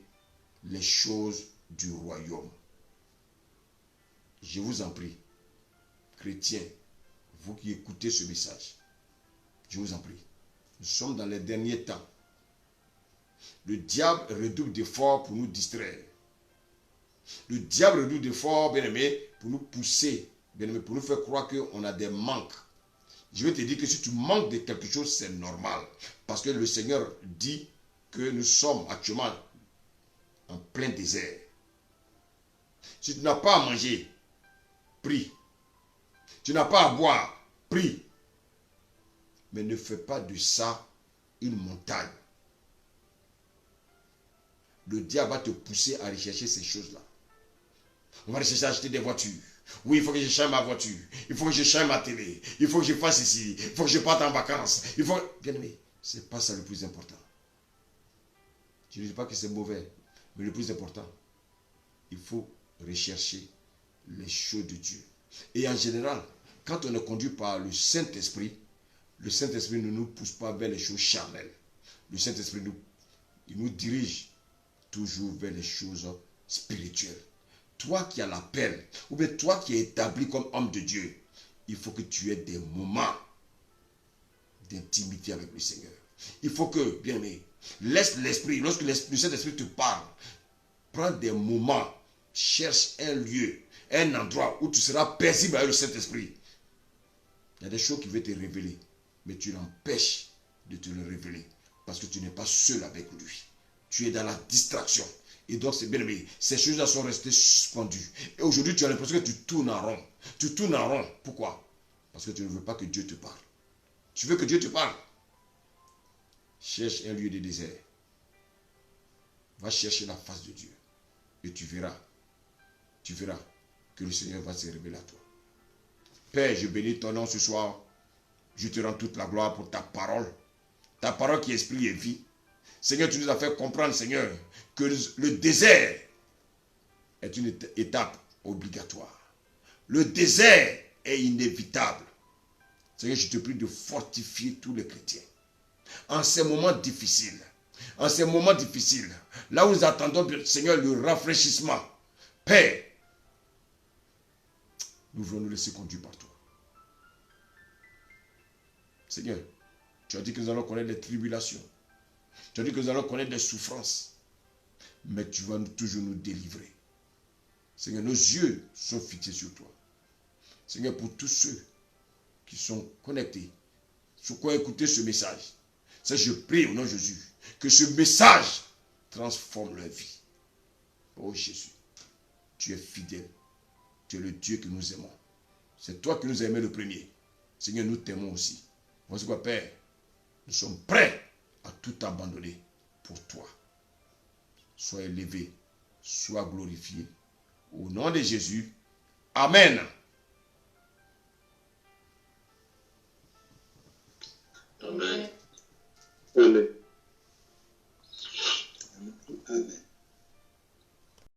les choses du royaume. Je vous en prie, chrétiens, vous qui écoutez ce message, je vous en prie, nous sommes dans les derniers temps. Le diable redouble d'efforts pour nous distraire. Le diable redouble d'efforts, bien aimé, pour nous pousser, bien aimé, pour nous faire croire qu'on a des manques. Je vais te dire que si tu manques de quelque chose, c'est normal. Parce que le Seigneur dit que nous sommes actuellement en plein désert. Si tu n'as pas à manger, prie. Tu n'as pas à boire, prie. Mais ne fais pas de ça une montagne. Le diable va te pousser à rechercher ces choses-là. On va rechercher à acheter des voitures. Oui, il faut que je change ma voiture. Il faut que je change ma télé. Il faut que je fasse ici. Il faut que je parte en vacances. Il faut... Bien aimé, ce n'est pas ça le plus important. Je ne dis pas que c'est mauvais. Mais le plus important, il faut rechercher les choses de Dieu. Et en général, quand on est conduit par le Saint-Esprit ne nous pousse pas vers les choses charnelles. Le Saint-Esprit nous dirige toujours vers les choses spirituelles. Toi qui as l'appel, ou bien toi qui es établi comme homme de Dieu, il faut que tu aies des moments d'intimité avec le Seigneur. Il faut que, bien aimé, laisse l'Esprit, lorsque le Saint-Esprit te parle, prends des moments, cherche un lieu, un endroit où tu seras paisible avec le Saint-Esprit. Il y a des choses qui veulent te révéler, mais tu l'empêches de te le révéler, parce que tu n'es pas seul avec lui. Tu es dans la distraction. Et donc, c'est bien aimé. Ces choses-là sont restées suspendues. Et aujourd'hui, tu as l'impression que tu tournes en rond. Tu tournes en rond. Pourquoi? Parce que tu ne veux pas que Dieu te parle. Tu veux que Dieu te parle. Cherche un lieu de désert. Va chercher la face de Dieu. Et tu verras que le Seigneur va se révéler à toi. Père, je bénis ton nom ce soir. Je te rends toute la gloire pour ta parole. Ta parole qui est esprit et vie. Seigneur, tu nous as fait comprendre, Seigneur, que le désert est une étape obligatoire. Le désert est inévitable. Seigneur, je te prie de fortifier tous les chrétiens. En ces moments difficiles, Là où nous attendons, Seigneur, le rafraîchissement. Père, nous voulons nous laisser conduire par toi. Seigneur, tu as dit que nous allons connaître des tribulations. Tu as dit que nous allons connaître des souffrances. Mais tu vas toujours nous délivrer. Seigneur, nos yeux sont fixés sur toi. Seigneur, pour tous ceux qui sont connectés, sur quoi écouter ce message, je prie au nom de Jésus, que ce message transforme leur vie. Oh Jésus, tu es fidèle. Tu es le Dieu que nous aimons. C'est toi qui nous as aimés le premier. Seigneur, nous t'aimons aussi. Voici quoi, Père, nous sommes prêts à tout abandonner pour toi. Sois élevé, sois glorifié. Au nom de Jésus, Amen.